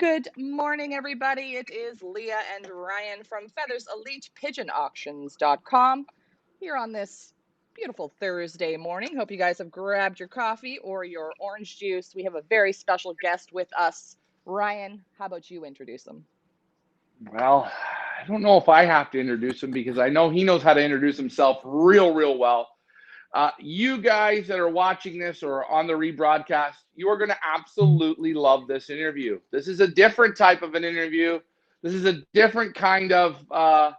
Good morning, everybody. It is Leah and Ryan from featherselitepigeonauctions.com here on this beautiful Thursday morning. Hope you guys have grabbed your coffee or your orange juice. We have a very special guest with us. Ryan, how about you introduce him? Well, I don't know if I have to introduce him because I know he knows how to introduce himself real well. You guys that are watching this or on the rebroadcast, you are going to absolutely love this interview. This is a different type of an interview. This is a different kind of a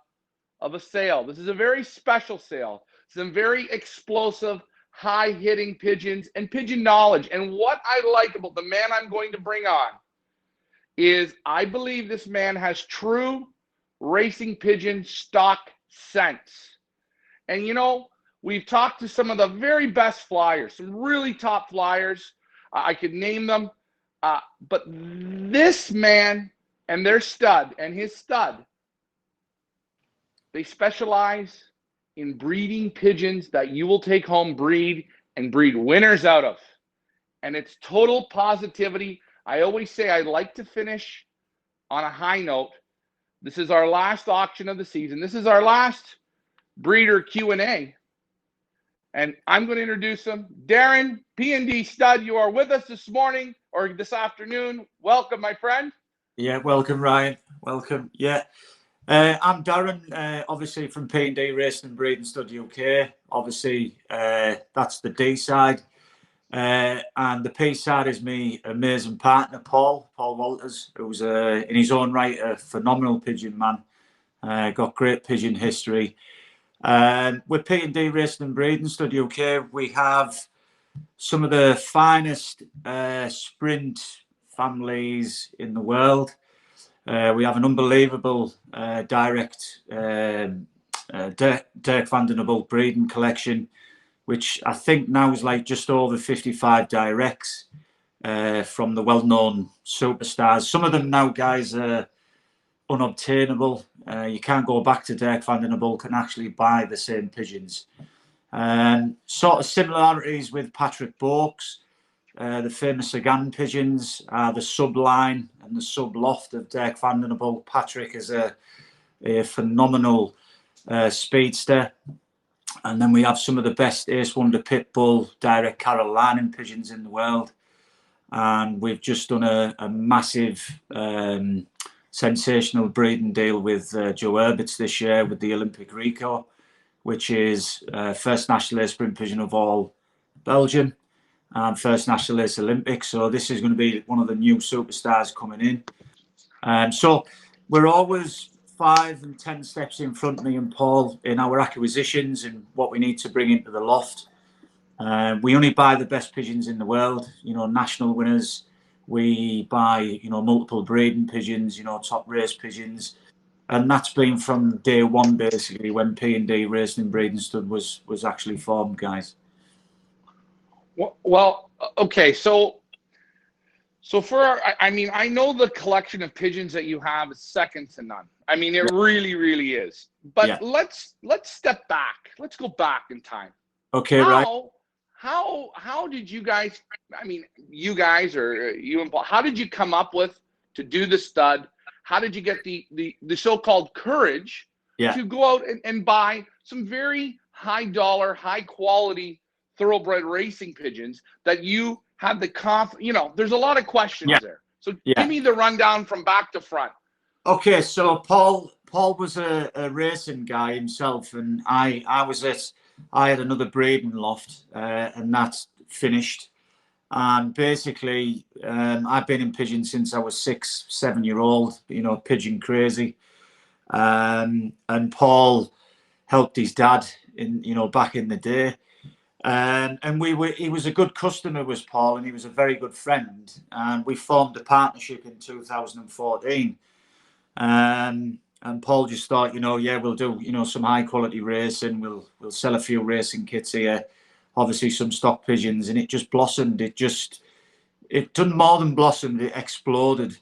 sale. This is a very special sale. Some very explosive, high-hitting pigeons and pigeon knowledge. And what I like about the man I'm going to bring on is I believe this man has true racing pigeon stock sense. And you know, we've talked to some of the very best flyers, some really top flyers. I could name them. But this man and their stud and his stud, they specialize in breeding pigeons that you will take home, breed, and breed winners out of. And it's total positivity. I always say I like to finish on a high note. This is our last auction of the season. This is our last breeder Q&A. And I'm going to introduce him. Darren, P&D Stud, you are with us this morning or this afternoon. Welcome, my friend. Yeah, welcome, Ryan. Welcome. Yeah. I'm Darren, obviously from P&D Racing and Breeding Stud UK. Obviously, that's the D side. And the P side is me amazing partner, Paul Walters, who's in his own right a phenomenal pigeon man. Got great pigeon history. With P&D Racing and Breeding Stud UK, we have some of the finest sprint families in the world. We have an unbelievable direct Dirk van den Bolt breeding collection, which I think now is like just over 55 directs from the well-known superstars. Some of them now, guys, are unobtainable. You can't go back to Dirk van den Bolt and actually buy the same pigeons. Sort of similarities with Patrick Boakes. The famous Sagan pigeons are the sub-line and the sub-loft of Dirk van den Bolt. Patrick is a phenomenal speedster. And then we have some of the best Ace Wonder Pitbull direct Carolina pigeons in the world. And we've just done a massive sensational breeding deal with Joe Herberts this year with the Olympic Rico, which is first national ace sprint pigeon of all Belgium and first national ace Olympics. So this is going to be one of the new superstars coming in. So we're always 5 and 10 steps in front of me and Paul in our acquisitions and what we need to bring into the loft. We only buy the best pigeons in the world, you know, national winners. We buy, you know, multiple breeding pigeons, you know, top race pigeons. And that's been from day one, basically, when P&D Racing and Breeding Stud was actually formed, guys. Well, okay, so for I mean, I know the collection of pigeons that you have is second to none. I mean, it really is. But let's step back. Let's go back in time. Okay, right. How did you guys? I mean, you guys or you and Paul. How did you come up with to do the stud? How did you get the so-called courage to go out and buy some very high dollar, high quality thoroughbred racing pigeons that you had the you know, there's a lot of questions there. So give me the rundown from back to front. Okay, so Paul was a racing guy himself, and I had another breeding loft, and that's finished. And basically, I've been in pigeons since I was 6-7 year old, you know, pigeon crazy. And Paul helped his dad back in the day. And he was a good customer, was Paul, and he was a very good friend. And we formed a partnership in 2014. And Paul just thought, we'll do, some high quality racing. We'll sell a few racing kits here, obviously some stock pigeons, and it just blossomed. It done more than blossomed. It exploded.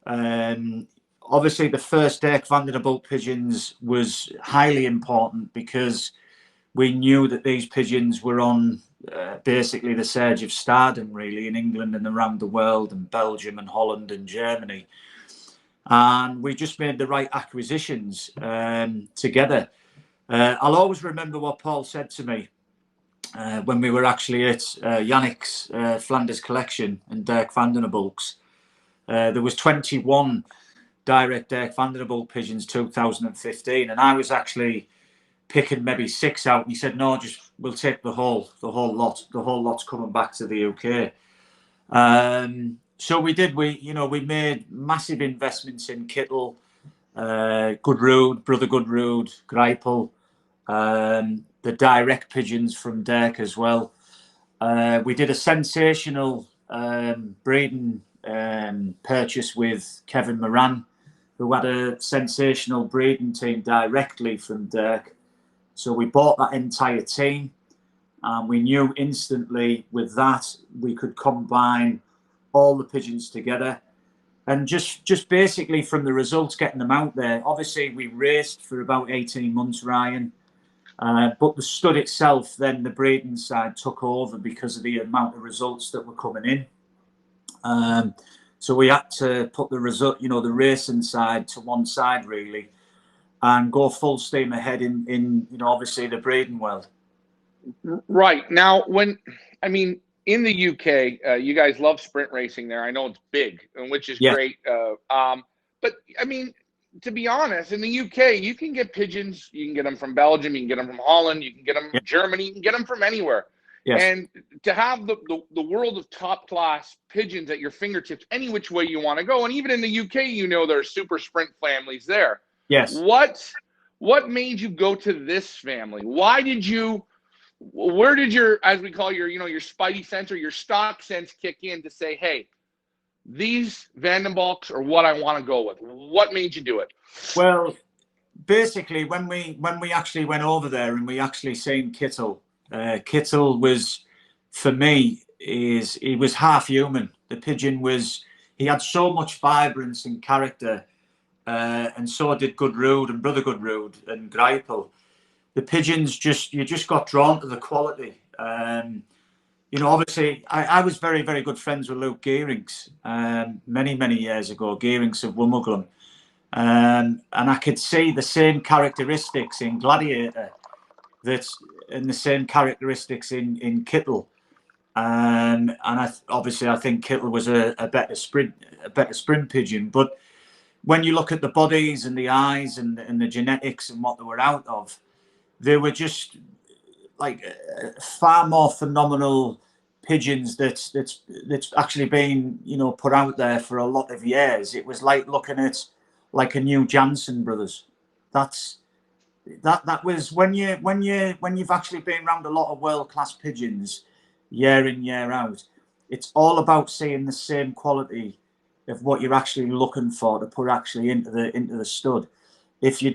Obviously, the first Dirk van den Bolt pigeons was highly important because we knew that these pigeons were on basically the surge of stardom, really, in England and around the world, and Belgium and Holland and Germany. And we just made the right acquisitions together. I'll always remember what Paul said to me when we were actually at Yannick's Flanders collection and Dirk van den Bulk's. There was 21 direct Dirk van den Bulk pigeons 2015, and I was actually picking maybe 6 out, and he said, no, just we'll take the whole lot. The whole lot's coming back to the UK. So we did. We made massive investments in Kittel, Goodrood, Brother Goodrood, Greipel, the direct pigeons from Dirk as well. We did a sensational breeding purchase with Kevin Moran, who had a sensational breeding team directly from Dirk. So we bought that entire team, and we knew instantly with that we could combine all the pigeons together, and just basically from the results, getting them out there. Obviously, we raced for about 18 months, Ryan, but the stud itself, then the breeding side took over because of the amount of results that were coming in. So we had to put the result, the racing side to one side really, and go full steam ahead in obviously the breeding world. Right. Now, in the UK, you guys love sprint racing there. I know it's big, which is great. But to be honest, in the UK, you can get pigeons. You can get them from Belgium. You can get them from Holland. You can get them from Germany. You can get them from anywhere. Yes. And to have the world of top class pigeons at your fingertips, any which way you want to go, and even in the UK, there are super sprint families there. Yes. What made you go to this family? Where did your, as we call your spidey sense or your stock sense kick in to say, hey, these Van den Bulks are what I want to go with? What made you do it? Well, basically, when we actually went over there and we actually seen Kittel, Kittel was, for me, he was half human. The pigeon he had so much vibrance and character, and so did Goodrood and Brother Goodrood and Greipel. The pigeons you just got drawn to the quality. Obviously, I was very, very good friends with Luke Geerings many, many years ago, Geerings of Wimbledon. And I could see the same characteristics in Gladiator and the same characteristics in Kittel. And I think Kittel was a better sprint pigeon. But when you look at the bodies and the eyes and the genetics and what they were out of, they were just like far more phenomenal pigeons that's actually been put out there for a lot of years. It was like looking at like a new Janssen brothers. That was when you've actually been around a lot of world class pigeons year in year out. It's all about seeing the same quality of what you're actually looking for to put actually into the stud. If you're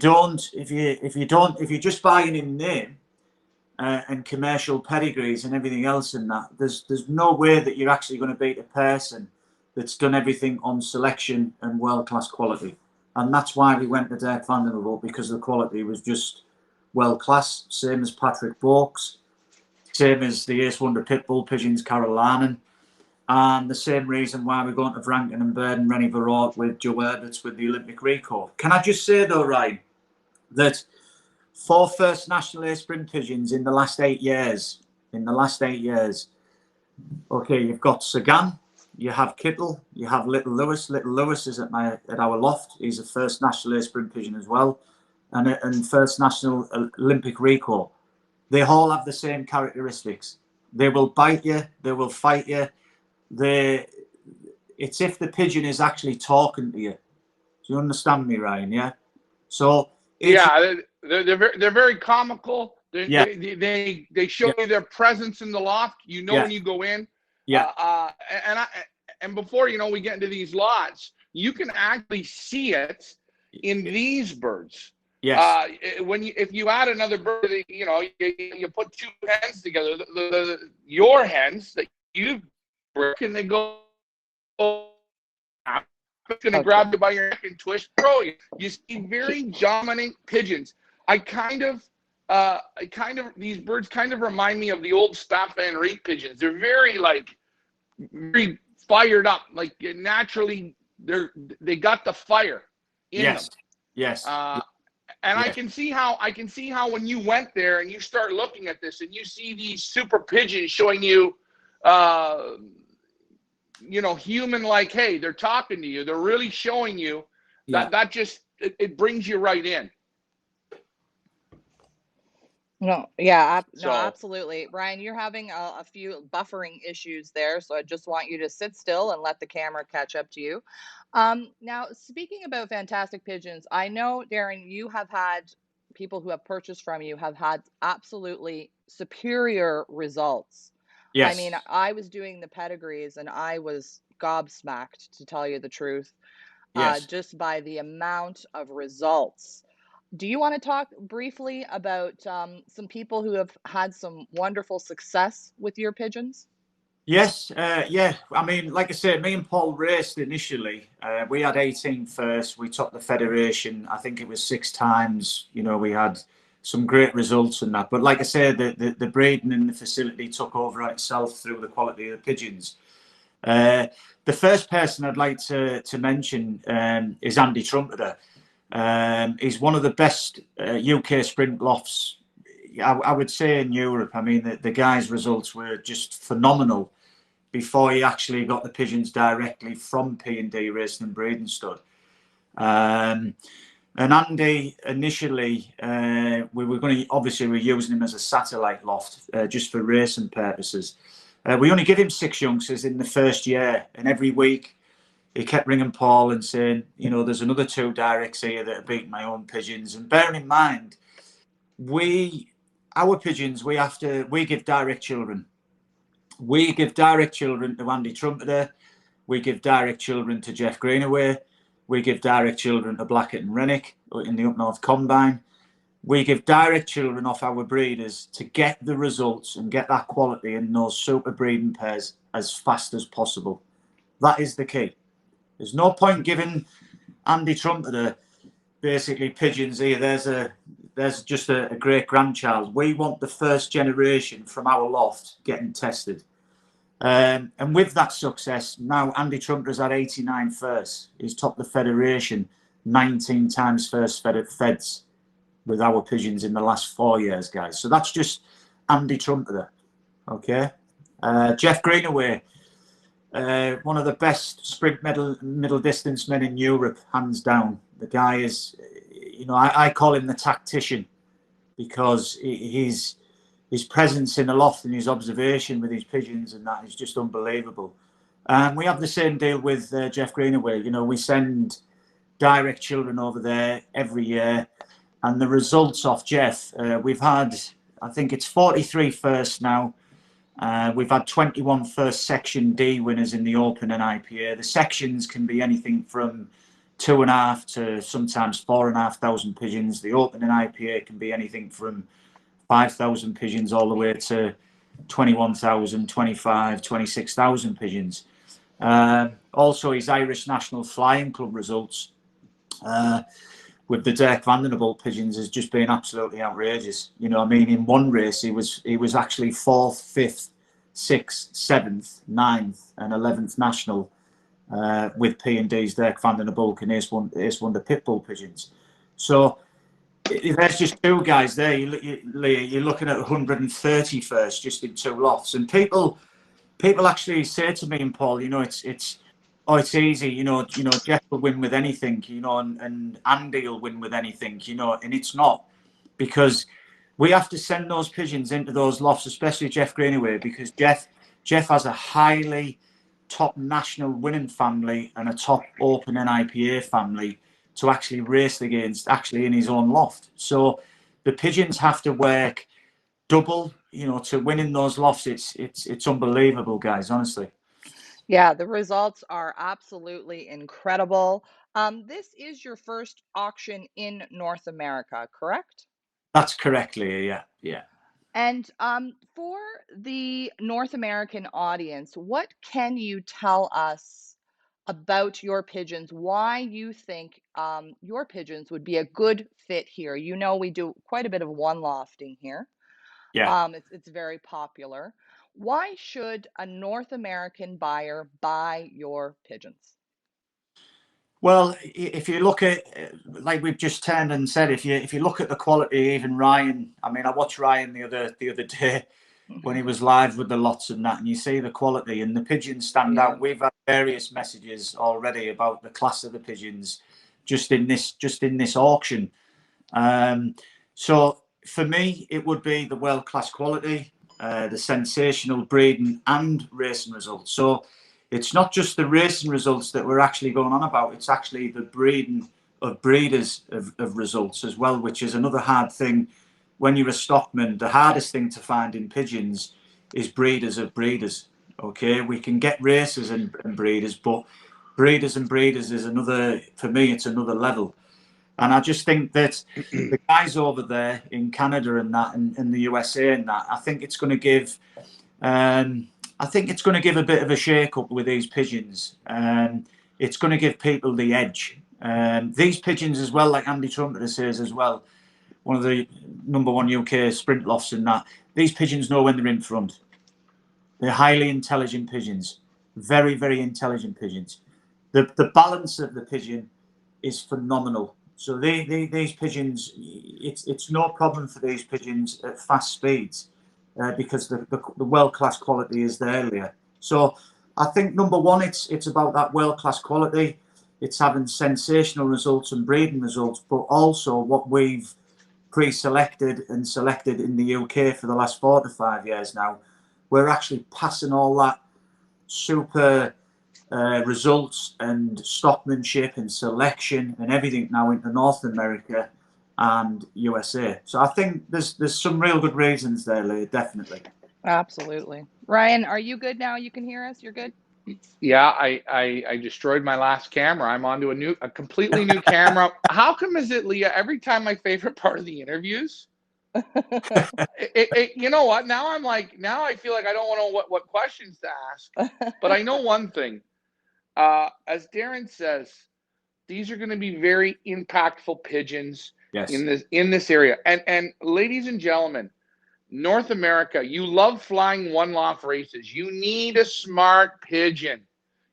just buying in name and commercial pedigrees and everything else in that, there's no way that you're actually going to beat a person that's done everything on selection and world class quality. And that's why we went to Dirk van den Bulk, because the quality was just world class. Same as Patrick Bourke's, same as the Ace Wonder Pitbull pigeons, Carolainen. And the same reason why we're going to Vranken and Bird and Rennie Verraat with Joe Herberts with the Olympic Record. Can I just say though, Ryan, that 4 first national air sprint pigeons in the last 8 years, okay, you've got Sagan, you have Kittel, you have Little Lewis. Little Lewis is at our loft. He's a first national air sprint pigeon as well, and first national Olympic Record. They all have the same characteristics. They will bite you. They will fight you. It's if the pigeon is actually talking to you. Do you understand me, Ryan? Yeah. So they're very comical. They show you their presence in the loft. When you go in. Yeah. And before we get into these lots, you can actually see it in these birds. Yes. If you add another bird, you put 2 hens together. Your hens that you and they go, it's going to grab you by your neck and twist, throw you. You see very dominant pigeons. I kind of these birds kind of remind me of the old Staff Van Reet pigeons. They're very fired up. Like naturally, they got the fire in them. Yes. Yes. And Yeah. I can see how when you went there and you start looking at this and you see these super pigeons showing you, human, like, hey, they're talking to you. They're really showing you that just it brings you right in. No, yeah, no, So absolutely. Brian, you're having a few buffering issues there, so I just want you to sit still and let the camera catch up to you. Now, speaking about fantastic pigeons, I know, Darren, you have had people who have purchased from you have had absolutely superior results. I Yes. mean, I was doing the pedigrees and I was gobsmacked, to tell you the truth, Yes. just by the amount of results. Do you want to talk briefly about some people who have had some wonderful success with your pigeons? Yes, yeah. I mean, like I said, me and Paul raced initially. We had 18 first. We topped the federation. I think it was 6 times. We had some great results in that. But like I said, the breeding in the facility took over on itself through the quality of the pigeons. The first person I'd like to mention is Andy Trumpeter. He's one of the best UK sprint lofts, I would say, in Europe. I mean, the guy's results were just phenomenal before he actually got the pigeons directly from P&D Racing and Breeding Stud. And Andy, initially, we were going to, obviously, we're using him as a satellite loft just for racing purposes. We only give him 6 youngsters in the first year, and every week he kept ringing Paul and saying, there's another 2 directs here that are beating my own pigeons. And bearing in mind, our pigeons, we give direct children. We give direct children to Andy Trumpeter. We give direct children to Jeff Greenaway. We give direct children to Blackett and Rennick in the Up North Combine. We give direct children off our breeders to get the results and get that quality in those super breeding pairs as fast as possible. That is the key. There's no point giving Andy Trumpeter basically pigeons here. There's just a great grandchild. We want the first generation from our loft getting tested. And with that success, now Andy Trumpeter's had 89 firsts. He's topped the federation 19 times first feds with our pigeons in the last 4 years, guys. So that's just Andy Trumpeter. Okay. Jeff Greenaway, one of the best sprint middle distance men in Europe, hands down. The guy is, I call him the tactician because his presence in the loft and his observation with his pigeons and that is just unbelievable. And we have the same deal with Jeff Greenaway. We send direct children over there every year, and the results off Jeff, we've had, I think it's 43 first now. We've had 21 first section D winners in the Open and IPA. The sections can be anything from 2,500 to sometimes 4,500 pigeons. The Open and IPA can be anything from 5,000 pigeons all the way to 21,000, 25, 26,000 pigeons. Also, his Irish National Flying Club results with the Dirk van den Bolt pigeons has just been absolutely outrageous. In one race he was actually 4th, 5th, 6th, 7th, 9th, and 11th national with P&D's Dirk van den Bolt and Ace Wonder Pitbull pigeons. So there's just 2 guys there. You're looking at 130 first just in 2 lofts, and people actually say to me and Paul, it's easy, Jeff will win with anything, and Andy will win with anything, and it's not, because we have to send those pigeons into those lofts, especially Jeff Greenaway, because Jeff has a highly top national winning family and a top Open NIPA family to actually race against actually in his own loft. So the pigeons have to work double, to win in those lofts. It's unbelievable, guys, honestly. Yeah, the results are absolutely incredible. This is your first auction in North America, correct? That's correctly, yeah. And for the North American audience, what can you tell us about your pigeons, why you think your pigeons would be a good fit here. You know, we do quite a bit of one lofting here. Yeah. It's very popular. Why should a North American buyer buy your pigeons? Well, if you look at, like we've just turned and said, if you look at the quality, even Ryan. I mean, I watched Ryan the other day when he was live with the lots and that, and you see the quality and the pigeons stand Yeah. out. We've had various messages already about the class of the pigeons just in this auction. So for me, it would be the world class quality, the sensational breeding and racing results. So it's not just the racing results that we're actually going on about. It's actually the breeding of breeders of results as well, which is another hard thing. When you're a stockman, the hardest thing to find in pigeons is breeders of breeders. Okay, we can get racers and breeders, but breeders and breeders is another, for me, it's another level. And I just think that the guys over there in Canada and that, and the USA and that, I think it's going to give, I think it's going to give a bit of a shake up with these pigeons. It's going to give people the edge. These pigeons as well, like Andy Trumpeter says as well, one of the #1 UK sprint lofts and that. These pigeons know when they're in front. They're highly intelligent pigeons, very, very intelligent pigeons. The balance of the pigeon is phenomenal. So these pigeons, it's no problem for these pigeons at fast speeds because the world class quality is there, Leah. So I think #1, it's about that world class quality. It's having sensational results and breeding results, but also what we've pre-selected and selected in the UK for the last 4 to 5 years now. We're actually passing all that super results and stockmanship and selection and everything now into North America and USA. So I think there's some real good reasons there, Lee, definitely. Absolutely. Ryan, are you good now? You can hear us? You're good? Yeah, I destroyed my last camera. I'm onto a completely new camera. How come is it, Leah? Every time my favorite part of the interviews, you know what? Now I'm like, now I feel like I don't know what questions to ask. But I know one thing. As Darren says, these are going to be very impactful pigeons Yes. in this area. And ladies and gentlemen, North America, you love flying one loft races. You need a smart pigeon.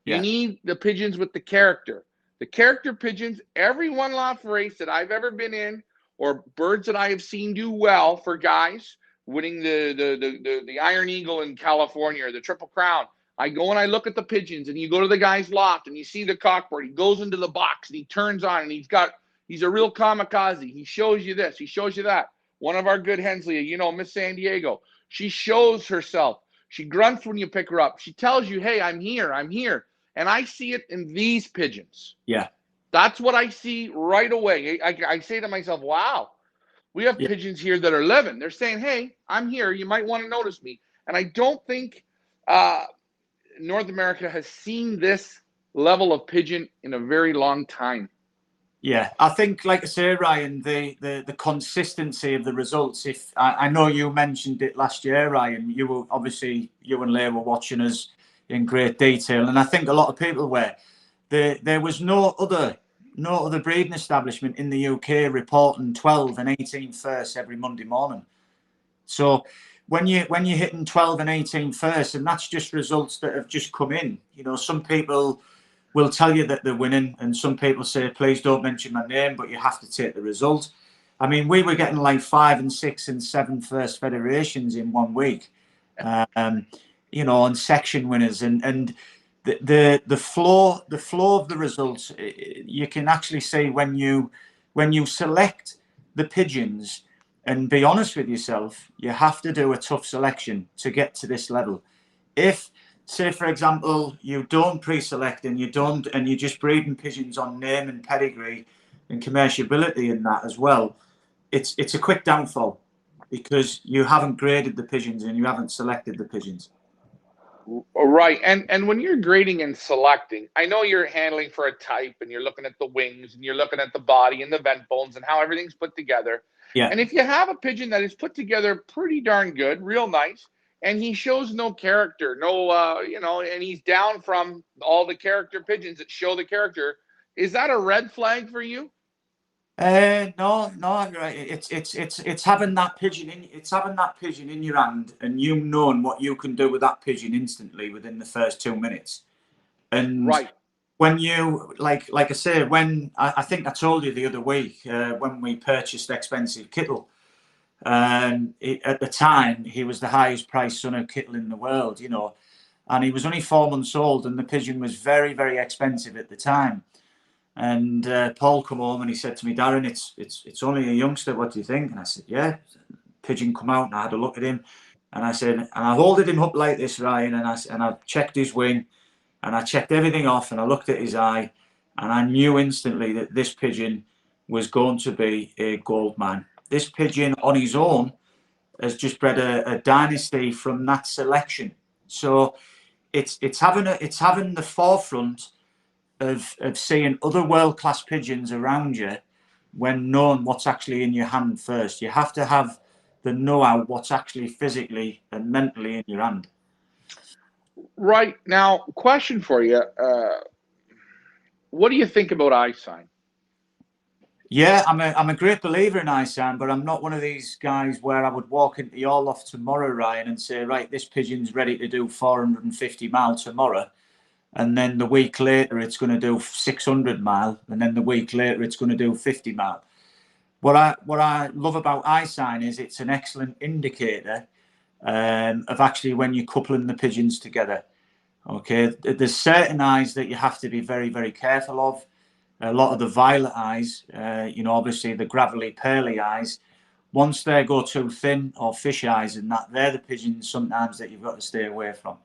You Yeah. need the pigeons with the character. The character pigeons, every one loft race that I've ever been in, or birds that I have seen do well for guys, winning the Iron Eagle in California or the Triple Crown. I go and I look at the pigeons, and you go to the guy's loft and you see the cockbird. He goes into the box and he turns on and he's a real kamikaze. He shows you this, he shows you that. One of our good Hensley, you know, Miss San Diego, she shows herself. She grunts when you pick her up. She tells you, hey, I'm here, I'm here. And I see it in these pigeons. Yeah. That's what I see right away. I say to myself, wow, we have Yeah. pigeons here that are living. They're saying, hey, I'm here. You might want to notice me. And I don't think North America has seen this level of pigeon in a very long time. Yeah, I think, like I say, Ryan, the consistency of the results. If I know you mentioned it last year, Ryan, you were obviously, you and Leah were watching us in great detail, and I think a lot of people were. There was no other breeding establishment in the UK reporting 12 and 18 firsts every Monday morning. So when you're hitting 12 and 18 firsts, and that's just results that have just come in. You know, some people will tell you that they're winning, and some people say, please don't mention my name, but you have to take the result. I mean, we were getting like 5 and 6 and 7 first federations in 1 week, you know, and section winners, and the flow of the results, you can actually see when you select the pigeons and be honest with yourself. You have to do a tough selection to get to this level. If, say, for example, you don't pre-select and you're just breeding pigeons on name and pedigree and commerciability and that as well, it's a quick downfall because you haven't graded the pigeons and you haven't selected the pigeons. Right. And when you're grading and selecting, I know you're handling for a type and you're looking at the wings and you're looking at the body and the vent bones and how everything's put together. Yeah. And if you have a pigeon that is put together pretty darn good, real nice, and he shows no character, no, and he's down from all the character pigeons that show the character. Is that a red flag for you? No, right. It's having that pigeon in. It's having that pigeon in your hand, and you knowing what you can do with that pigeon instantly within the first 2 minutes. And Right. when you like I say, when I think I told you the other week when we purchased expensive Kittle, at the time he was the highest priced son of Kittle in the world, and he was only 4 months old, and the pigeon was very, very expensive at the time. And Paul come home and he said to me, Darren, it's only a youngster. What do you think? And I said, yeah. Pigeon come out and I had a look at him, and I said, and I holded him up like this, Ryan, and I checked his wing, and I checked everything off, and I looked at his eye, and I knew instantly that this pigeon was going to be a gold mine. This pigeon on his own has just bred a dynasty from that selection. So it's having the forefront of seeing other world class pigeons around you when knowing what's actually in your hand first. You have to have the know-how what's actually physically and mentally in your hand. Right. Now, question for you. What do you think about eye sign? Yeah, I'm a great believer in eye sign, but I'm not one of these guys where I would walk into the all off tomorrow, Ryan, and say, right, this pigeon's ready to do 450 miles tomorrow, and then the week later it's going to do 600 mile, and then the week later it's going to do 50 mile. What I love about eye sign is it's an excellent indicator of actually when you're coupling the pigeons together. Okay, there's certain eyes that you have to be very, very careful of. A lot of the violet eyes, obviously the gravelly, pearly eyes, once they go too thin, or fish eyes and that, they're the pigeons sometimes that you've got to stay away from.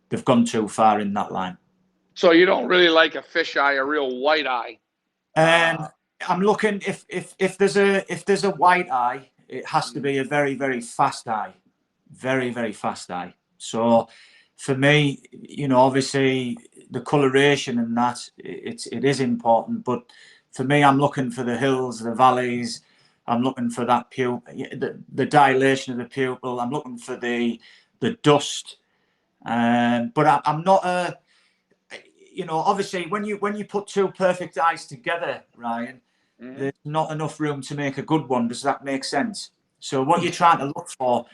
They've gone too far in that line. So you don't really like a fish eye, a real white eye. I'm looking, if there's a white eye, it has to be a very, very fast eye, very, very fast eye. So for me, obviously the coloration and that, it is important. But for me, I'm looking for the hills, the valleys. I'm looking for that pupil, the dilation of the pupil. I'm looking for the dust. But I'm not a, obviously when you put two perfect eyes together, Ryan, there's not enough room to make a good one. Does that make sense? So what you're trying to look for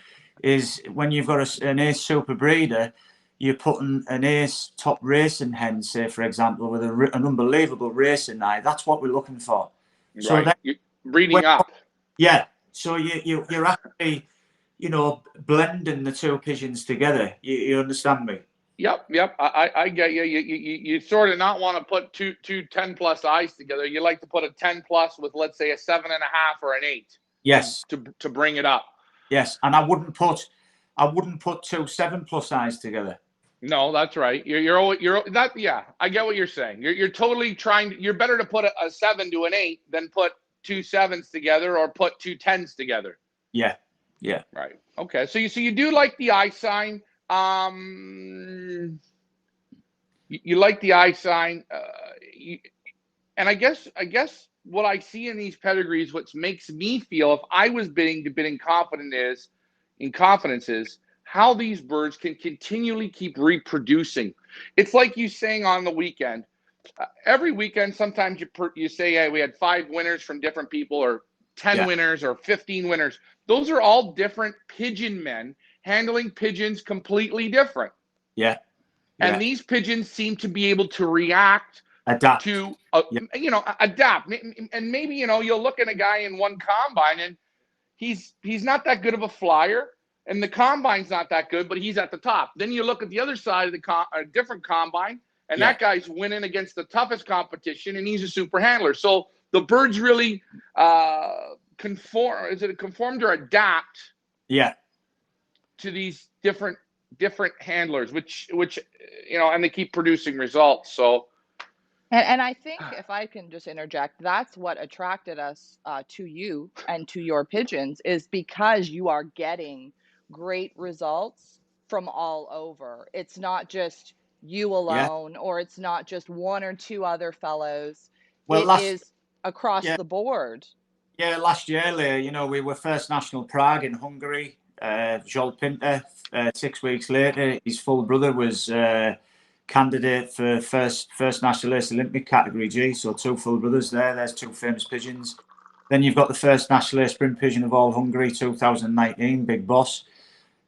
is when you've got an ace super breeder, you're putting an ace top racing hen, say for example, with an unbelievable racing eye. That's what we're looking for. Right. So then, you're breeding up. Yeah. So you're actually, blending the two pigeons together. You understand me? Yep. I get you. You sort of not want to put two 10 plus eyes together. You like to put a 10 plus with, let's say, a 7.5 or an 8. Yes. To bring it up. Yes, and I wouldn't put two 7+ eyes together. No, that's right. You're that. Yeah, I get what you're saying. You're totally trying. You're better to put a 7 to an 8 than put two 7s together or put two 10s together. Yeah. Right. Okay. So you do like the eye sign. You like the eye sign, and I guess what I see in these pedigrees, what makes me feel, if I was bidding in confidence is how these birds can continually keep reproducing. It's like you saying on the weekend. Every weekend, sometimes you say, hey, we had 5 winners from different people, or 10 winners, or 15 winners. Those are all different pigeon men handling pigeons completely different. Yeah. And these pigeons seem to be able to react, adapt to, adapt. And maybe, you'll look at a guy in one combine and he's not that good of a flyer, and the combine's not that good, but he's at the top. Then you look at the other side of a different combine, and that guy's winning against the toughest competition, and he's a super handler. So the birds really conform. Is it conformed or adapt? Yeah. To these different handlers, which and they keep producing results. So. And I think, if I can just interject, that's what attracted us to you and to your pigeons, is because you are getting great results from all over. It's not just you alone, or it's not just one or two other fellows. Well, it is across the board. Yeah, last year, Leah, we were first national Prague in Hungary. Joel Pinter. 6 weeks later, his full brother was candidate for first National Ace Olympic category G. So 2 full brothers there. There's 2 famous pigeons. Then you've got the first National Ace Sprint Pigeon of all Hungary, 2019, Big Boss.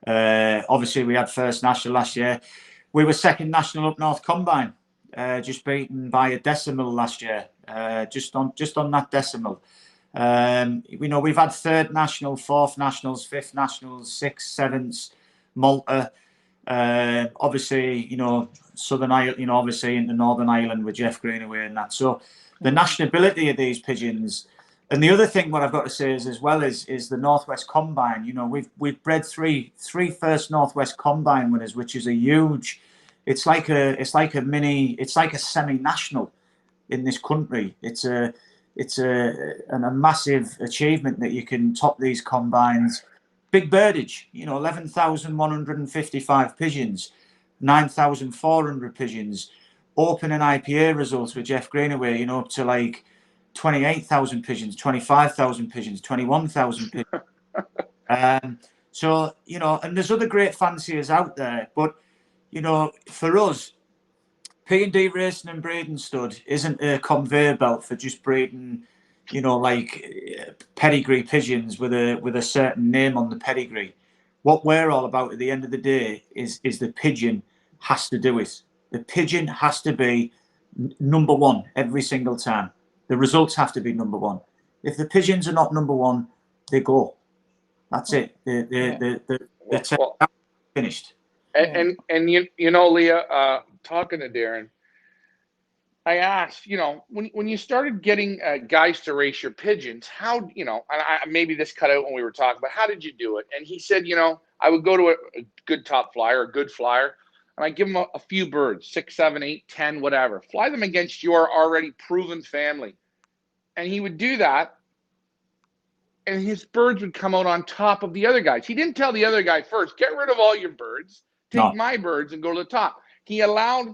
Obviously, we had first national last year. We were second national up North Combine, just beaten by a decimal last year, just on that decimal. We've had third national, fourth nationals, fifth nationals, sixth, seventh, Malta. Obviously, Southern Ireland, obviously into Northern Ireland with Jeff Greenaway and that. So the nationability of these pigeons. And the other thing, what I've got to say is the Northwest Combine. We've bred three first Northwest Combine winners, which is a huge. It's like a semi-national in this country. It's a massive achievement that you can top these combines. Big birdage, 11,155 pigeons, 9,400 pigeons, open and IPA results with Jeff Greenaway, up to like 28,000 pigeons, 25,000 pigeons, 21,000 pigeons. So, and there's other great fanciers out there, but, for us, P&D Racing and Breeding Stud isn't a conveyor belt for just breeding, like pedigree pigeons with a certain name on the pedigree. What we're all about at the end of the day is the pigeon has to do it. The pigeon has to be number one every single time. The results have to be number one. If the pigeons are not number one, they go. That's it. They're finished. And Leah, talking to Darren, I asked, when you started getting guys to race your pigeons, how, maybe this cut out when we were talking, but how did you do it? And he said, I would go to a good top flyer, a good flyer, and I give them a few birds, 6, 7, 8, 10, whatever. Fly them against your already proven family. And he would do that, and his birds would come out on top of the other guys. He didn't tell the other guy first, get rid of all your birds, take my birds and go to the top. He allowed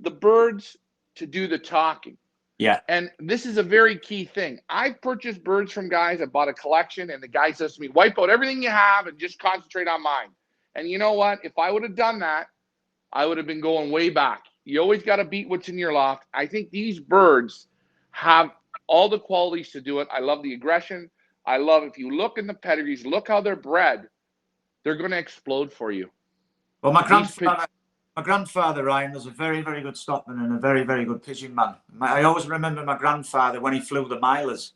the birds to do the talking. Yeah. And this is a very key thing. I've purchased birds from guys. I bought a collection, and the guy says to me, wipe out everything you have and just concentrate on mine. And you know what? If I would have done that, I would have been going way back. You always got to beat what's in your loft. I think these birds have all the qualities to do it. I love the aggression. I love, if you look in the pedigrees, look how they're bred. They're going to explode for you. Well, my grandfather, Ryan, was a very, very good stockman and a very, very good pigeon man. I always remember my grandfather when he flew the milers,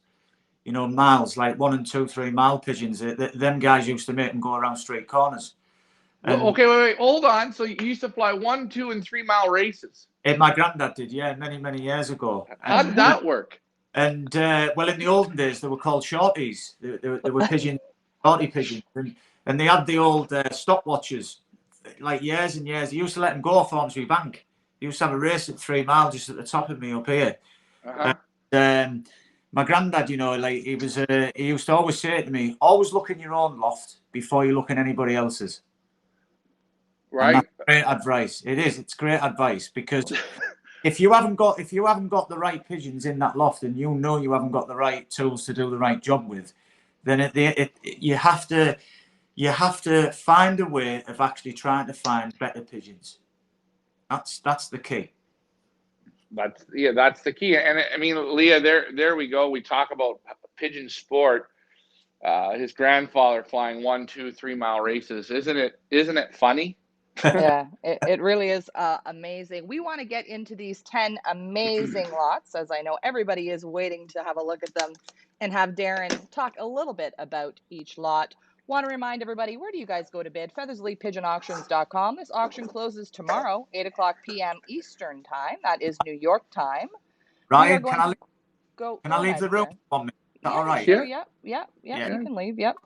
miles, like 1 and 2, 3 mile pigeons. Them guys used to make them go around straight corners. Well, okay, wait, hold on. So you used to fly 1, 2, and 3 mile races? My granddad did, yeah, many, many years ago. How did that work? And, well, in the olden days, they were called shorties. They were pigeons, shorty pigeons. And they had the old stopwatches, like years and years. He used to let them go off Ormsby Bank. He used to have a race at 3 mile just at the top of me up here. And, my granddad, he used to always say to me, always look in your own loft before you look in anybody else's. Right. And that's great advice. It is. It's great advice, because if you haven't got the right pigeons in that loft, and you haven't got the right tools to do the right job with, then you have to find a way of actually trying to find better pigeons. That's the key. That's the key. And I mean, Leah, there we go. We talk about pigeon sport. His grandfather flying 1, 2, 3 mile races. Isn't it funny? Yeah, it really is amazing. We want to get into these 10 amazing lots, as I know everybody is waiting to have a look at them, and have Darren talk a little bit about each lot. Want to remind everybody, where do you guys go to bid? FeathersLeePigeonAuctions.com. This auction closes tomorrow, 8:00 p.m. Eastern time. That is New York time. Ryan, can I leave the room Darren. for me? Is that all right? Sure. Yeah. You can leave. Yep.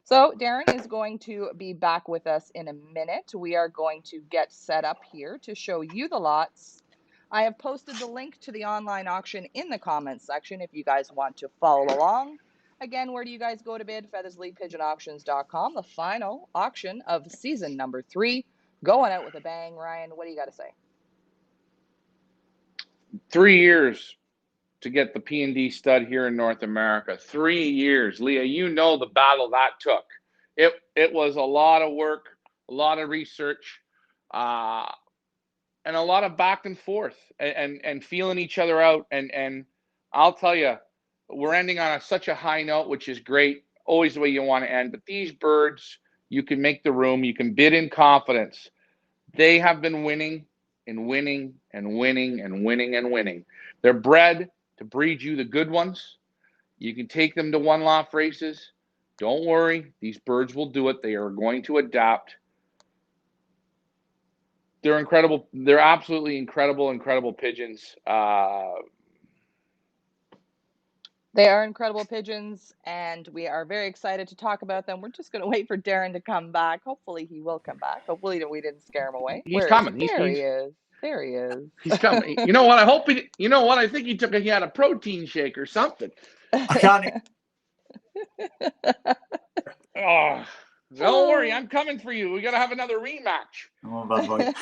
So Darren is going to be back with us in a minute. We are going to get set up here to show you the lots. I have posted the link to the online auction in the comments section if you guys want to follow along. Again, where do you guys go to bid? FeathersLeePigeonAuctions.com. The final auction of season number 3. Going out with a bang. Ryan, what do you got to say? 3 years to get the P&D stud here in North America. 3 years. Leah, you know the battle that took It was a lot of work, a lot of research, and a lot of back and forth, and feeling each other out. And I'll tell you, we're ending on such a high note, which is great. Always the way you want to end. But these birds, you can make the room. You can bid in confidence. They have been winning and winning and winning and winning and winning. They're bred to breed you the good ones. You can take them to one-loft races. Don't worry, these birds will do it. They are going to adapt. They're incredible. They're absolutely incredible pigeons. They are incredible pigeons, and we are very excited to talk about them. We're just going to wait for Darren to come back. Hopefully, he will come back. Hopefully, we didn't scare him away. He's Where is he? coming. There he is. There he is. He's coming. You know what? I hope he. You know what? I think he had a protein shake or something. I can't. Oh, don't worry. I'm coming for you. We got to have another rematch. Oh, bad boy.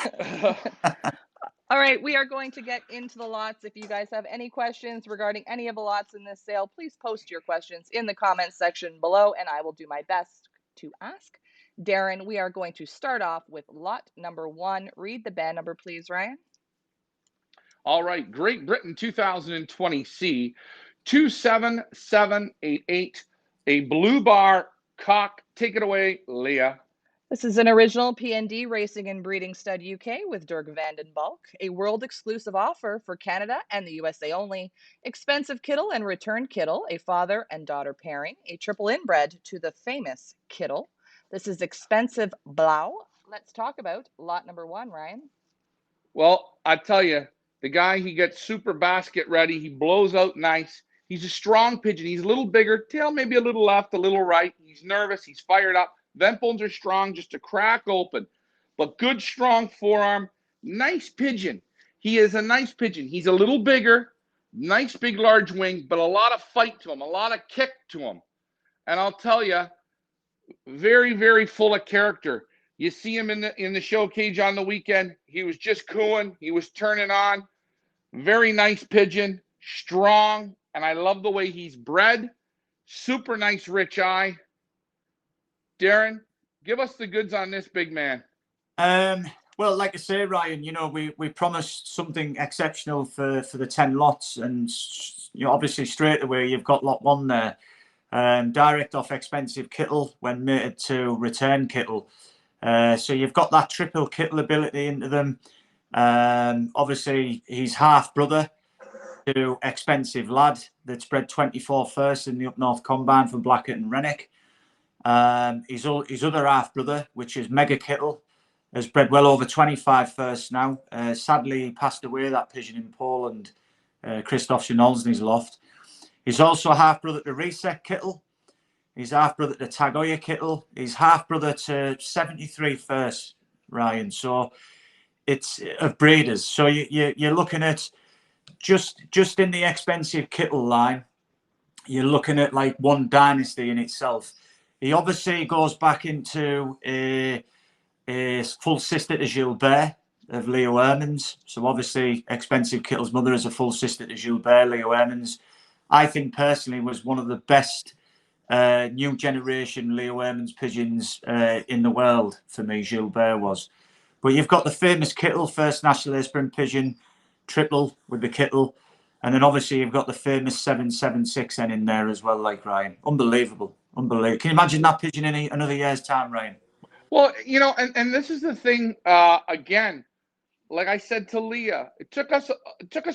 All right, we are going to get into the lots. If you guys have any questions regarding any of the lots in this sale, please post your questions in the comments section below, and I will do my best to ask. Darren, we are going to start off with lot number 1. Read the band number, please, Ryan. All right, Great Britain 2020C 27788, a blue bar cock. Take it away, Leah. This is an original P&D Racing and Breeding Stud UK with Dirk Vanden Balk, a world exclusive offer for Canada and the USA only. Expensive Kittle and Returned Kittle, a father and daughter pairing, a triple inbred to the famous Kittle. This is Expensive Blau. Let's talk about lot number 1, Ryan. Well, I tell you, the guy, he gets super basket ready. He blows out nice. He's a strong pigeon. He's a little bigger, tail maybe a little left, a little right. He's nervous. He's fired up. Vent bones are strong, just a crack open, but good, strong forearm. Nice pigeon. He is a nice pigeon. He's a little bigger, nice, big, large wing, but a lot of fight to him, a lot of kick to him. And I'll tell you, very, very full of character. You see him in the show cage on the weekend. He was just cooing. He was turning on. Very nice pigeon, strong, and I love the way he's bred. Super nice, rich eye. Darren, give us the goods on this big man. Well, like I say, Ryan, you know, we promised something exceptional for the 10 lots, and you know, obviously straight away you've got lot 1 there. Direct off Expensive Kittle when mated to Return Kittle. So you've got that triple Kittle ability into them. Obviously, he's half brother to Expensive Lad that's bred 24 first in the Up North Combine for Blackett and Rennick. His other half brother, which is Mega Kittle, has bred well over 25 first now. Sadly, he passed away, that pigeon, in Poland. Christoph Schinolzny's loft. He's also a half brother to Reset Kittle. He's half brother to Tagoya Kittle. He's half brother to 73 first, Ryan. So it's of breeders. So you're looking at just in the Expensive Kittle line, you're looking at like one dynasty in itself. He obviously goes back into a full sister to Gilbert of Leo Ermans. So obviously Expensive Kittle's mother is a full sister to Gilbert, Leo Ermans. I think personally was one of the best new generation Leo Ermans pigeons in the world for me, Gilbert was. But you've got the famous Kittle, first National Aspirin pigeon, triple with the Kittle. And then obviously you've got the famous 776N in there as well, like Ryan. Unbelievable. Unbelievable. Can you imagine that pigeon in another year's time, Ryan? Well, you know, and this is the thing, again, like I said to Leah, it took us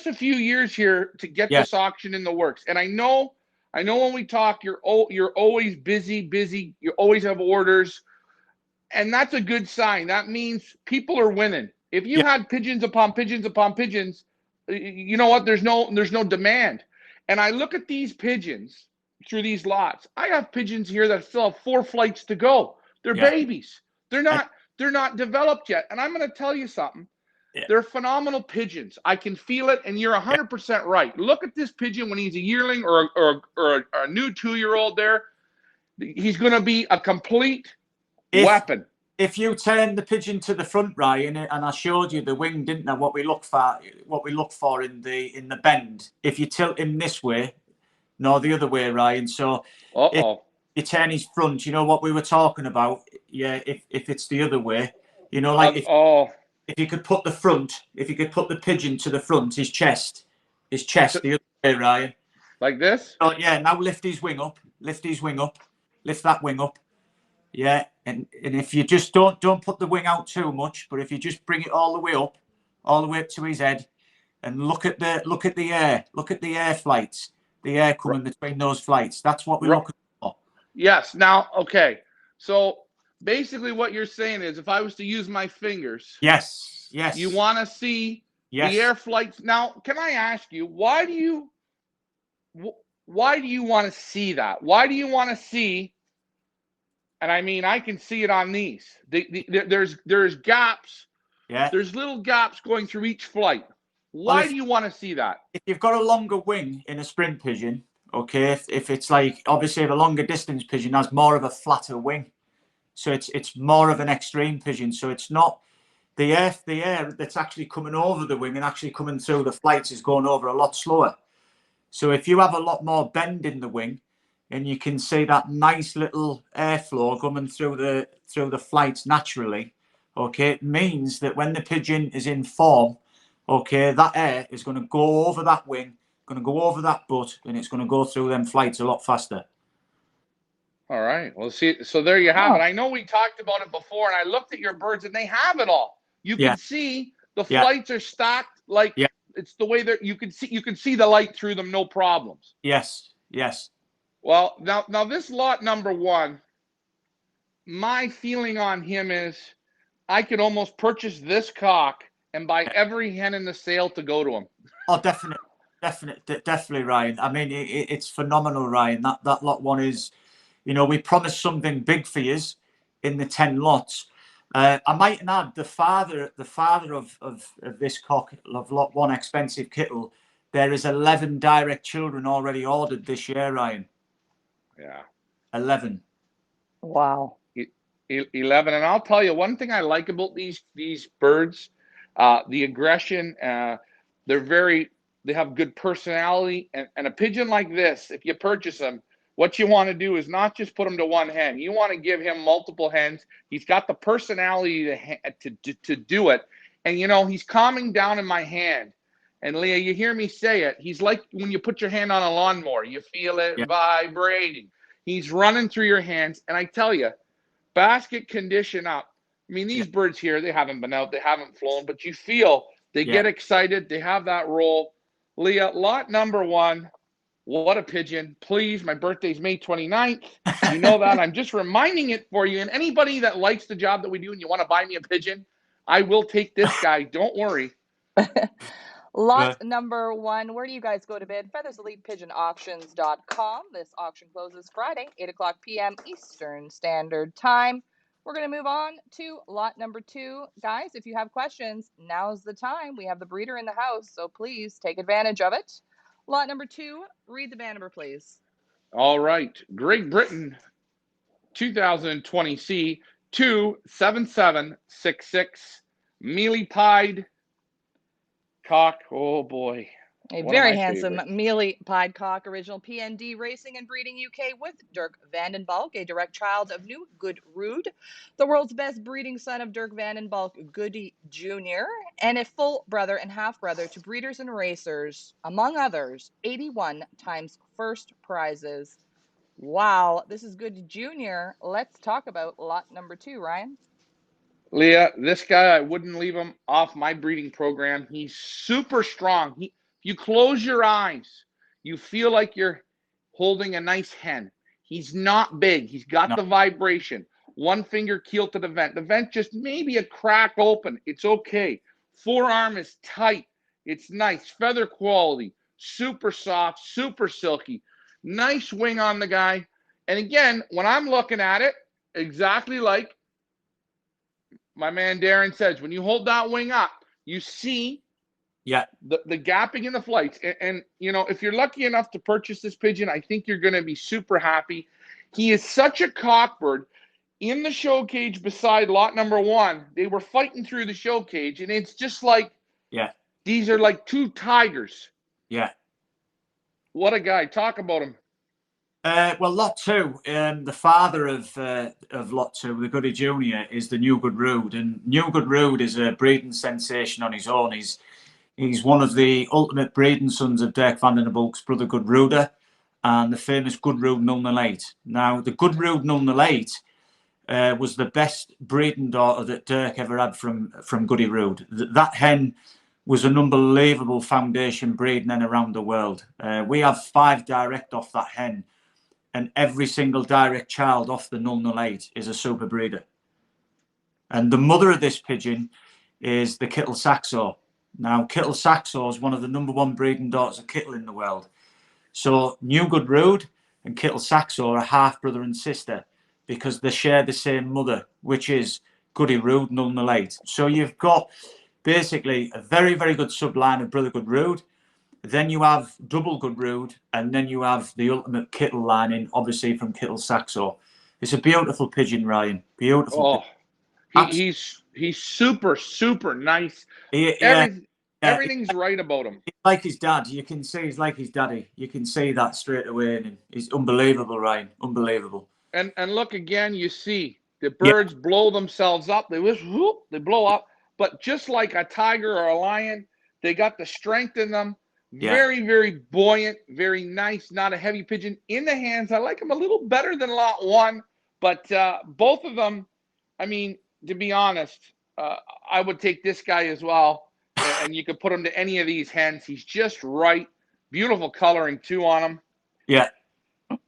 a few years here to get this auction in the works. And I know when we talk, you're always busy. You always have orders. And that's a good sign. That means people are winning. If you had pigeons upon pigeons upon pigeons, you know what? There's no demand. And I look at these pigeons through these lots. I have pigeons here that still have 4 flights to go. They're babies. They're not developed yet. And I'm going to tell you something. They're phenomenal pigeons. I can feel it, and you're 100% right. Look at this pigeon when he's a yearling or a new 2-year-old there. He's going to be a complete weapon. If you turn the pigeon to the front, Ryan, and I showed you the wing, didn't I? What we look for in the bend. If you tilt him this way, no, the other way, Ryan. So you turn his front, you know what we were talking about. Yeah, if it's the other way, you know, like if you could put the front, if you could put the pigeon to the front, his chest the other way, Ryan. Like this? Oh yeah, now lift his wing up, lift that wing up. Yeah, and if you just don't put the wing out too much, but if you just bring it all the way up to his head, and look at the air flights, the air coming between those flights. That's what we're looking for. Yes. Now, okay. So basically, what you're saying is, if I was to use my fingers, yes, you want to see the air flights. Now, can I ask you, why do you want to see that? Why do you want to see? And I mean, I can see it on these. There's gaps. Yeah. There's little gaps going through each flight. Why do you want to see that? If you've got a longer wing in a sprint pigeon, okay, if it's like, obviously a longer distance pigeon has more of a flatter wing, so it's more of an extreme pigeon. So it's not the air that's actually coming over the wing and actually coming through the flights is going over a lot slower. So if you have a lot more bend in the wing, and you can see that nice little airflow coming through the flights naturally, okay, it means that when the pigeon is in form, okay, that air is going to go over that wing, going to go over that butt, and it's going to go through them flights a lot faster. All right. Well, see, so there you have it. I know we talked about it before, and I looked at your birds, and they have it all. You can see the flights are stacked like it's the way that you can see the light through them, no problems. Yes. Well, now this lot number 1, my feeling on him is I could almost purchase this cock and buy every hen in the sale to go to him. Oh, definitely, Ryan. I mean, it's phenomenal, Ryan. That lot 1 is, you know, we promised something big for you in the 10 lots. I might add the father of this cock of lot 1 expensive kittle. There is 11 direct children already ordered this year, Ryan. Yeah. 11. Wow. 11. And I'll tell you one thing I like about these birds, the aggression. They have good personality, and a pigeon like this, if you purchase them, what you want to do is not just put him to one hen. You want to give him multiple hens. He's got the personality to do it. And, you know, he's calming down in my hand. And, Leah, you hear me say it. He's like when you put your hand on a lawnmower. You feel it vibrating. He's running through your hands. And I tell you, basket condition up. I mean, these birds here, they haven't been out. They haven't flown. But you feel they get excited. They have that roll. Leah, lot number 1. What a pigeon. Please, my birthday's May 29th. You know that. I'm just reminding it for you. And anybody that likes the job that we do and you want to buy me a pigeon, I will take this guy. Don't worry. Lot number 1. Where do you guys go to bid? FeathersElitePigeonAuctions.com. This auction closes Friday, 8:00 p.m. Eastern Standard Time. We're going to move on to lot number 2. Guys, if you have questions, now's the time. We have the breeder in the house, so please take advantage of it. Lot number 2, read the band number, please. All right. Great Britain 2020C 27766. Mealy pied cock. Oh, boy. A very handsome mealy pied cock, original PND Racing and Breeding UK with Dirk van den Balk, a direct child of New Good Rood, the world's best breeding son of Dirk van den Balk Goody Jr., and a full brother and half brother to breeders and racers, among others, 81 times first prizes. Wow, this is Goody Jr. Let's talk about lot number 2, Ryan. Leah, this guy, I wouldn't leave him off my breeding program. He's super strong. You close your eyes, you feel like you're holding a nice hen. He's not big. He's got the vibration. One finger keel to the vent. The vent just maybe a crack open. It's okay. Forearm is tight. It's nice. Feather quality. Super soft. Super silky. Nice wing on the guy. And again, when I'm looking at it, exactly like my man Darren says, when you hold that wing up, you see the gapping in the flights. And, you know, if you're lucky enough to purchase this pigeon, I think you're going to be super happy. He is such a cockbird. In the show cage beside lot number 1, they were fighting through the show cage, and it's just like, these are like 2 tigers. Yeah. What a guy. Talk about him. Well, Lot 2, the father of Lot 2, the Goody Junior, is the New Good Rood, and New Good Rood is a breeding sensation on his own. He's one of the ultimate breeding sons of Dirk van den Bulk's brother Good Rooder, and the famous Good Rood 008. Now, the Good Rood 008 was the best breeding daughter that Dirk ever had from Goody Rood. That hen was an unbelievable foundation breeding hen around the world. We have 5 direct off that hen, and every single direct child off the 008 is a super breeder. And the mother of this pigeon is the Kittle Saxo. Now, Kittle Saxo is one of the #1 breeding daughters of Kittle in the world. So New Good Rood and Kittle Saxo are half brother and sister because they share the same mother, which is Goody Rood 008. So you've got basically a very, very good subline of Brother Good Rood. Then you have Double Good Rood, and then you have the ultimate Kittle line in, obviously from Kittle Saxo. It's a beautiful pigeon, Ryan. Beautiful. Oh, he's super, super nice. Yeah. Everything's right about him. He's like his dad. You can see he's like his daddy. You can see that straight away. And he's unbelievable, Ryan. Unbelievable. And look again, you see the birds blow themselves up. They whoop, they blow up. But just like a tiger or a lion, they got the strength in them. Very, very buoyant, very nice, not a heavy pigeon. In the hands, I like him a little better than Lot 1. But both of them, I mean, to be honest, I would take this guy as well. And you could put him to any of these hens. He's just right. Beautiful coloring, too, on him. Yeah.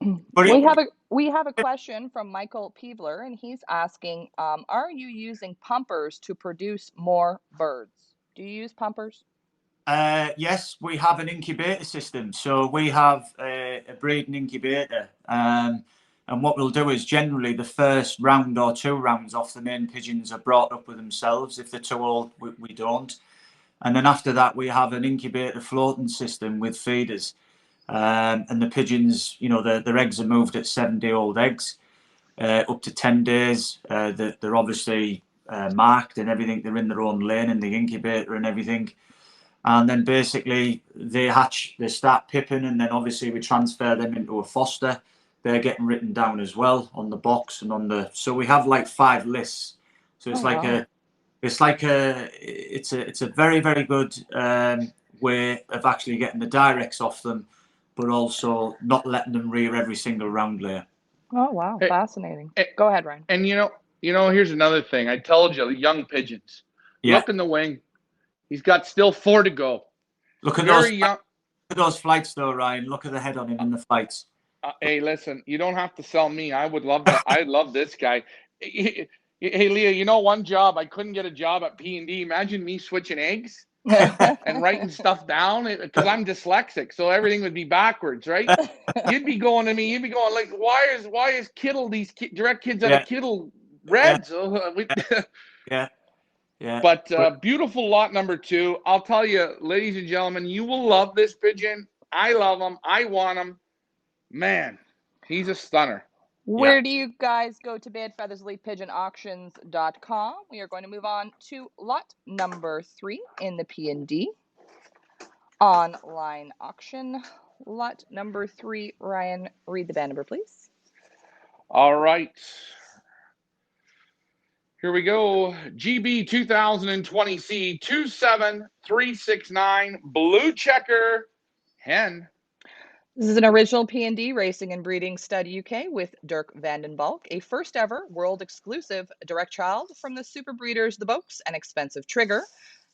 We have a question from Michael Peebler, and he's asking, are you using pumpers to produce more birds? Do you use pumpers? Yes, we have an incubator system. So we have a breeding incubator. And what we'll do is generally the first round or 2 rounds off the main pigeons are brought up with themselves. If they're too old, we don't. And then after that, we have an incubator floating system with feeders. And the pigeons, you know, their eggs are moved at 7-day-old eggs, up to 10 days. They're obviously marked and everything. They're in their own lane in the incubator and everything. And then basically they hatch, they start pipping, and then obviously we transfer them into a foster. They're getting written down as well on the box and on the. So we have like 5 lists. So it's it's a very, very good way of actually getting the directs off them, but also not letting them rear every single round layer. Oh wow, fascinating. Go ahead, Ryan. And you know, here's another thing. I told you, young pigeons. Yeah. Look in the wing. He's got still 4 to go. Look at those flights, though, Ryan. Look at the head on him in the flights. Hey, listen, you don't have to sell me. I would love that. I love this guy. Hey, Leah, you know, one job, I couldn't get a job at P&D. Imagine me switching eggs and writing stuff down because I'm dyslexic, so everything would be backwards, right? You'd be going to me. You'd be going like, why is Kittle these direct kids out of Kittle reds? Yeah. Yeah. But beautiful lot number 2. I'll tell you, ladies and gentlemen, you will love this pigeon. I love him. I want him. Man, he's a stunner. Where do you guys go to bid? feathersleypigeonauctions.com. We are going to move on to lot number 3 in the P&D online auction. Lot number 3, Ryan, read the band number, please. All right. Here we go. GB 2020C 27369 blue checker hen. This is an original P&D Racing and Breeding Stud UK with Dirk van den Bulk, a first ever world exclusive direct child from the super breeders The Bokes and Expensive Trigger,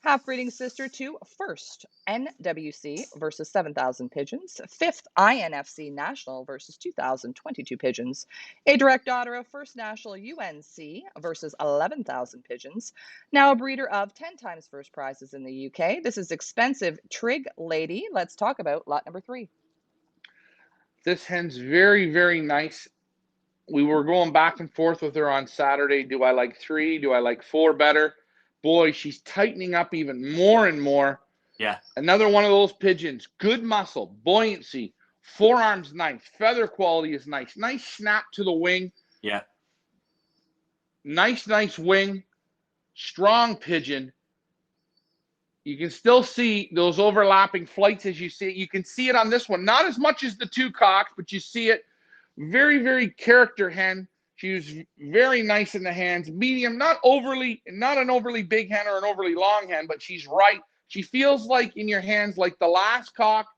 half breeding sister to first NWC versus 7,000 pigeons, 5th INFC National versus 2,022 pigeons, a direct daughter of first National UNC versus 11,000 pigeons, now a breeder of 10 times first prizes in the UK. This is Expensive Trig Lady. Let's talk about lot number 3. This hen's very, very nice. We were going back and forth with her on Saturday. Do I like 3? Do I like 4 better? Boy, she's tightening up even more and more. Yeah. Another one of those pigeons. Good muscle, buoyancy, forearms nice, feather quality is nice. Nice snap to the wing. Yeah. Nice wing. Strong pigeon. You can still see those overlapping flights as you see it. You can see it on this one. Not as much as the 2 cocks, but you see it. Very, very character hen. She was very nice in the hands. Medium, not an overly big hen or an overly long hen, but she's right. She feels like in your hands, like the last cock,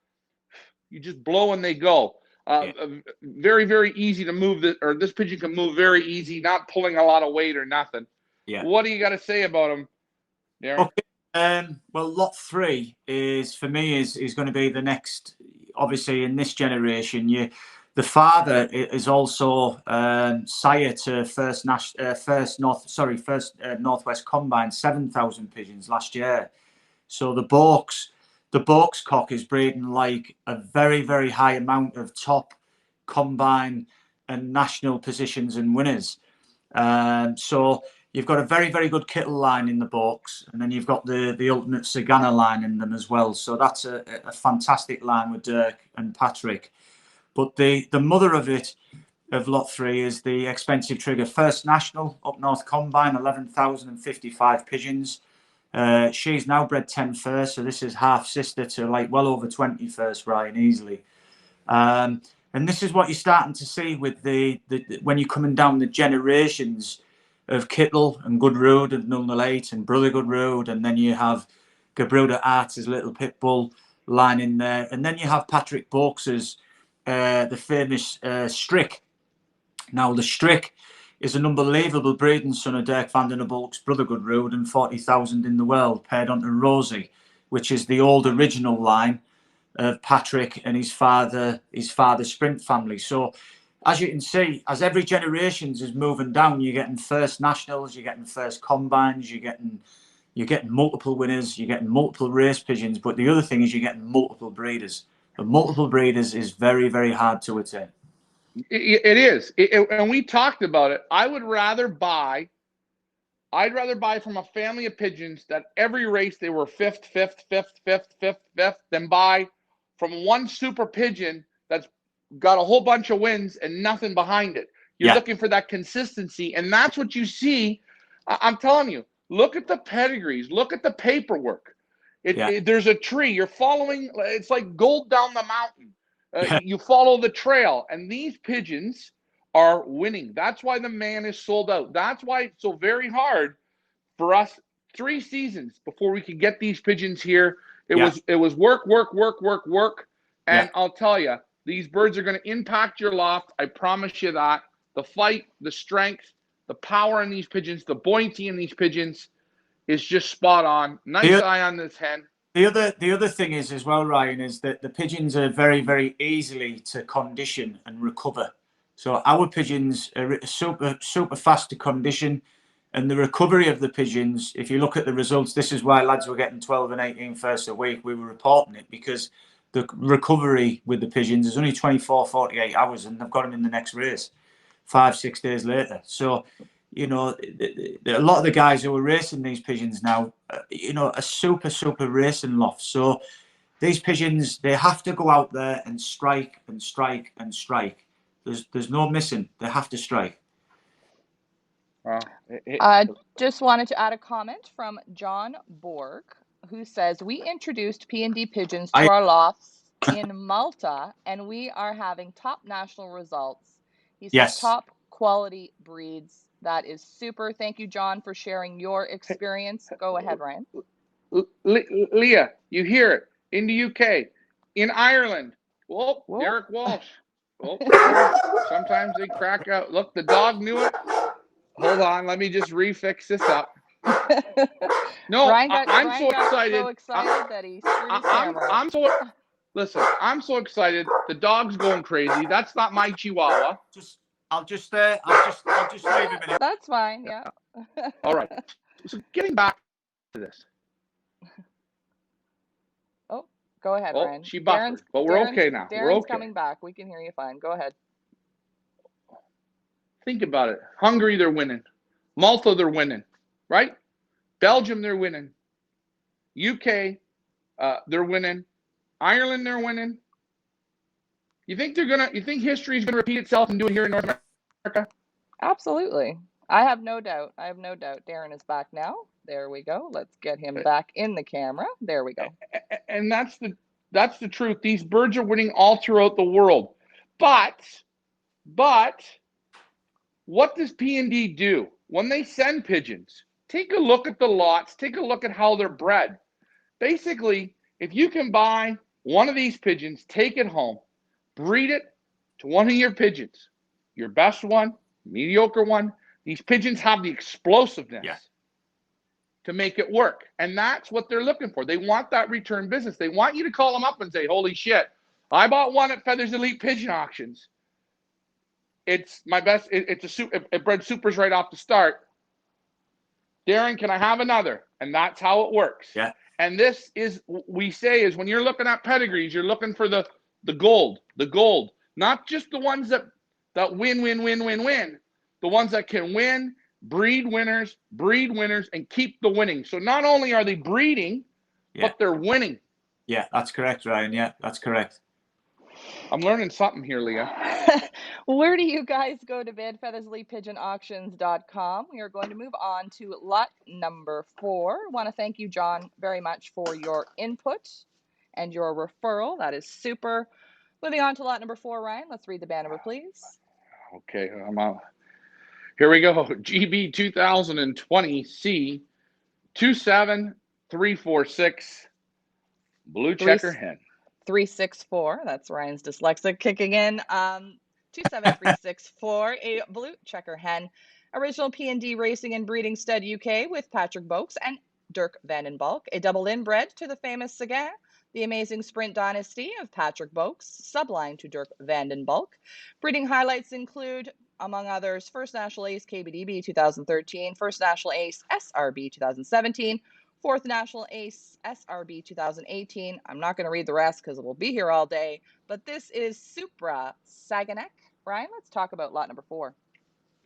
you just blow and they go. Yeah. Very, very easy to move. This pigeon can move very easy, not pulling a lot of weight or nothing. Yeah. What do you got to say about him, Darren? Okay. Well, lot 3 is for me is going to be the next. Obviously, in this generation, the father is also sire to first Northwest Combine 7,000 pigeons last year. So the Borks cock is breeding like a very, very high amount of top combine and national positions and winners. So you've got a very, very good Kittle line in the Borks, and then you've got the ultimate Sagana line in them as well. So that's a fantastic line with Dirk and Patrick. But the mother of it, of lot 3, is the expensive trigger First National up North Combine, 11,055 pigeons. She's now bred 10 first, so this is half sister to like well over 20 first, Ryan, easily. And this is what you're starting to see with the when you're coming down the generations of Kittle and Goodrood and 008 and Brother Goodrood, and then you have Gabruda Arts' little pit bull line in there, and then you have Patrick Borks's the famous Strick. Now the Strick is an unbelievable breeding son of Dirk van den Bulk's Brother Goodrood and 40,000 in the world, paired onto Rosie, which is the old original line of Patrick and his father Sprint family. So as you can see, as every generation is moving down, you're getting first nationals, you're getting first combines, you're getting multiple winners, you're getting multiple race pigeons. But the other thing is you're getting multiple breeders. The multiple breeders is very, very hard to attain. It is, and we talked about it. I'd rather buy from a family of pigeons that every race they were fifth, than buy from one super pigeon that's got a whole bunch of wins and nothing behind it. You're looking for that consistency, and that's what you see. I'm telling you, look at the pedigrees, look at the paperwork. There's a tree. You're following. It's like gold down the mountain. You follow the trail, and these pigeons are winning. That's why the man is sold out. That's why it's so very hard for us 3 seasons before we could get these pigeons here. It was work. And I'll tell you, these birds are going to impact your loft. I promise you that. The fight, the strength, the power in these pigeons, the buoyancy in these pigeons is just spot on. Nice eye on this hen. The other thing is as well, Ryan, is that the pigeons are very, very easily to condition and recover. So our pigeons are super fast to condition, and the recovery of the pigeons, if you look at the results, this is why lads were getting 12 and 18 first a week. We were reporting it because the recovery with the pigeons is only 24, 48 hours, and they've got them in the next race 5-6 days later. So, you know, a lot of the guys who are racing these pigeons now, you know, are super racing lofts. So these pigeons, they have to go out there and strike and strike and strike. There's no missing. They have to strike. Just wanted to add a comment from John Borg, who says, we introduced P&D pigeons to our lofts in Malta, and we are having top national results. He says top quality breeds. That is super. Thank you, John, for sharing your experience. Go ahead, Ryan. Leah, you hear it. In the UK, in Ireland. Whoa. Derek Walsh. Sometimes they crack out. Look, the dog knew it. Hold on, let me just refix this up. No, I'm so excited. So excited that he threw his camera. I'm so excited. The dog's going crazy. That's not my Chihuahua. I'll just leave a minute. That's fine. Yeah. All right. So getting back to this. Oh, go ahead, Ryan. She buffered, but we're okay now. Darren's we're okay. coming back. We can hear you fine. Go ahead. Think about it. Hungary, they're winning. Malta, they're winning. Right? Belgium, they're winning. UK, they're winning. Ireland, they're winning. You think history is gonna repeat itself and do it here in North America? Absolutely. I have no doubt. Darren is back now. There we go. Let's get him back in the camera. There we go. And that's the truth. These birds are winning all throughout the world. But But what does P&D do? When they send pigeons, take a look at the lots, take a look at how they're bred. Basically, if you can buy one of these pigeons, take it home, breed it to one of your pigeons, your best one, mediocre one, these pigeons have the explosiveness to make it work. And that's what they're looking for. They want that return business. They want you to call them up and say, holy shit, I bought one at Feathers Elite Pigeon Auctions. It's my best. It bred supers right off the start. Darren, can I have another? And that's how it works. Yeah. And this is, we say, is when you're looking at pedigrees, you're looking for the gold, not just the ones that win. The ones that can win, breed winners, and keep the winning. So not only are they breeding, but they're winning. Yeah, that's correct, Ryan. Yeah, that's correct. I'm learning something here, Leah. Where do you guys go to bid? FeathersLeePigeonAuctions.com. We are going to move on to lot number 4. I want to thank you, John, very much for your input and your referral. That is super. Moving on to lot number 4, Ryan. Let's read the band number, please. Okay, I'm out. Here we go. GB 2020 C 27346 blue checker hen. 364. That's Ryan's dyslexic kicking in. 27364, a blue checker hen. Original P&D Racing and Breeding Stud UK with Patrick Boakes and Dirk Vandenbalk. A double inbred to the famous Sagan. The Amazing Sprint Dynasty of Patrick Boakes, subline to Dirk Vandenbalk. Breeding highlights include, among others, First National Ace KBDB 2013, First National Ace SRB 2017, Fourth National Ace SRB 2018. I'm not going to read the rest because we'll be here all day, but this is Supra Saganek. Ryan, let's talk about lot number 4.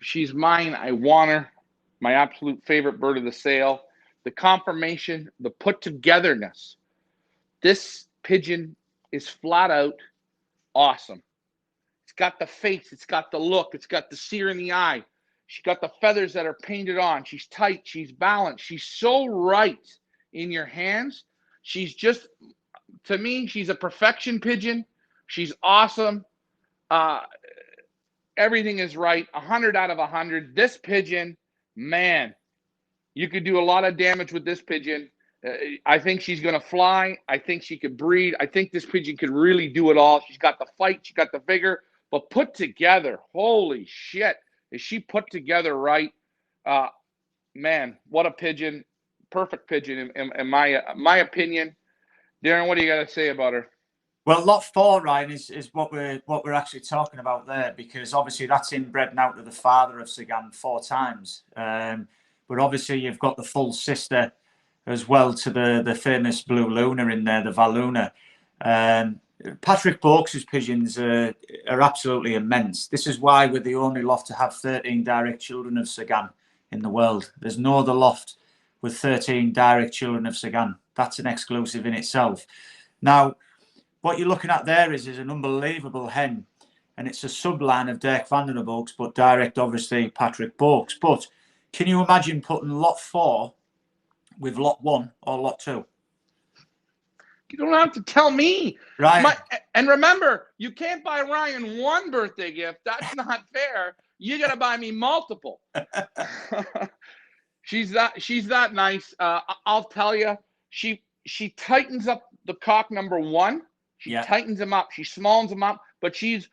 She's mine. I want her. My absolute favorite bird of the sale. The conformation, the put-togetherness. This pigeon is flat out awesome. It's got the face. It's got the look. It's got the sear in the eye. She's got the feathers that are painted on. She's tight. She's balanced. She's so right in your hands. She's just, to me, she's a perfection pigeon. She's awesome. Everything is right. 100 out of 100. This pigeon, man, you could do a lot of damage with this pigeon. I think she's going to fly. I think she could breed. I think this pigeon could really do it all. She's got the fight. She's got the vigor. But put together, holy shit. Is she put together right? Man, what a pigeon. Perfect pigeon in my opinion. Darren, what do you got to say about her? Well, lot 4, Ryan, is what we're actually talking about there, because obviously that's inbred now to the father of Sagan 4 times. But obviously you've got the full sister as well to the famous Blue Luna in there, the Valuna. Patrick Boakes' pigeons are absolutely immense. This is why we're the only loft to have 13 direct children of Sagan in the world. There's no other loft with 13 direct children of Sagan. That's an exclusive in itself. Now, what you're looking at there is an unbelievable hen, and it's a subline of Dirk Vandenbalk, but direct, obviously, Patrick Boakes. But can you imagine putting lot 4 with lot 1 or lot 2? You don't have to tell me. Right. And remember, you can't buy Ryan one birthday gift. That's not fair. You got to buy me multiple. She's that nice. I'll tell you, she tightens up the cock number 1. She tightens him up. She smalls him up. But she's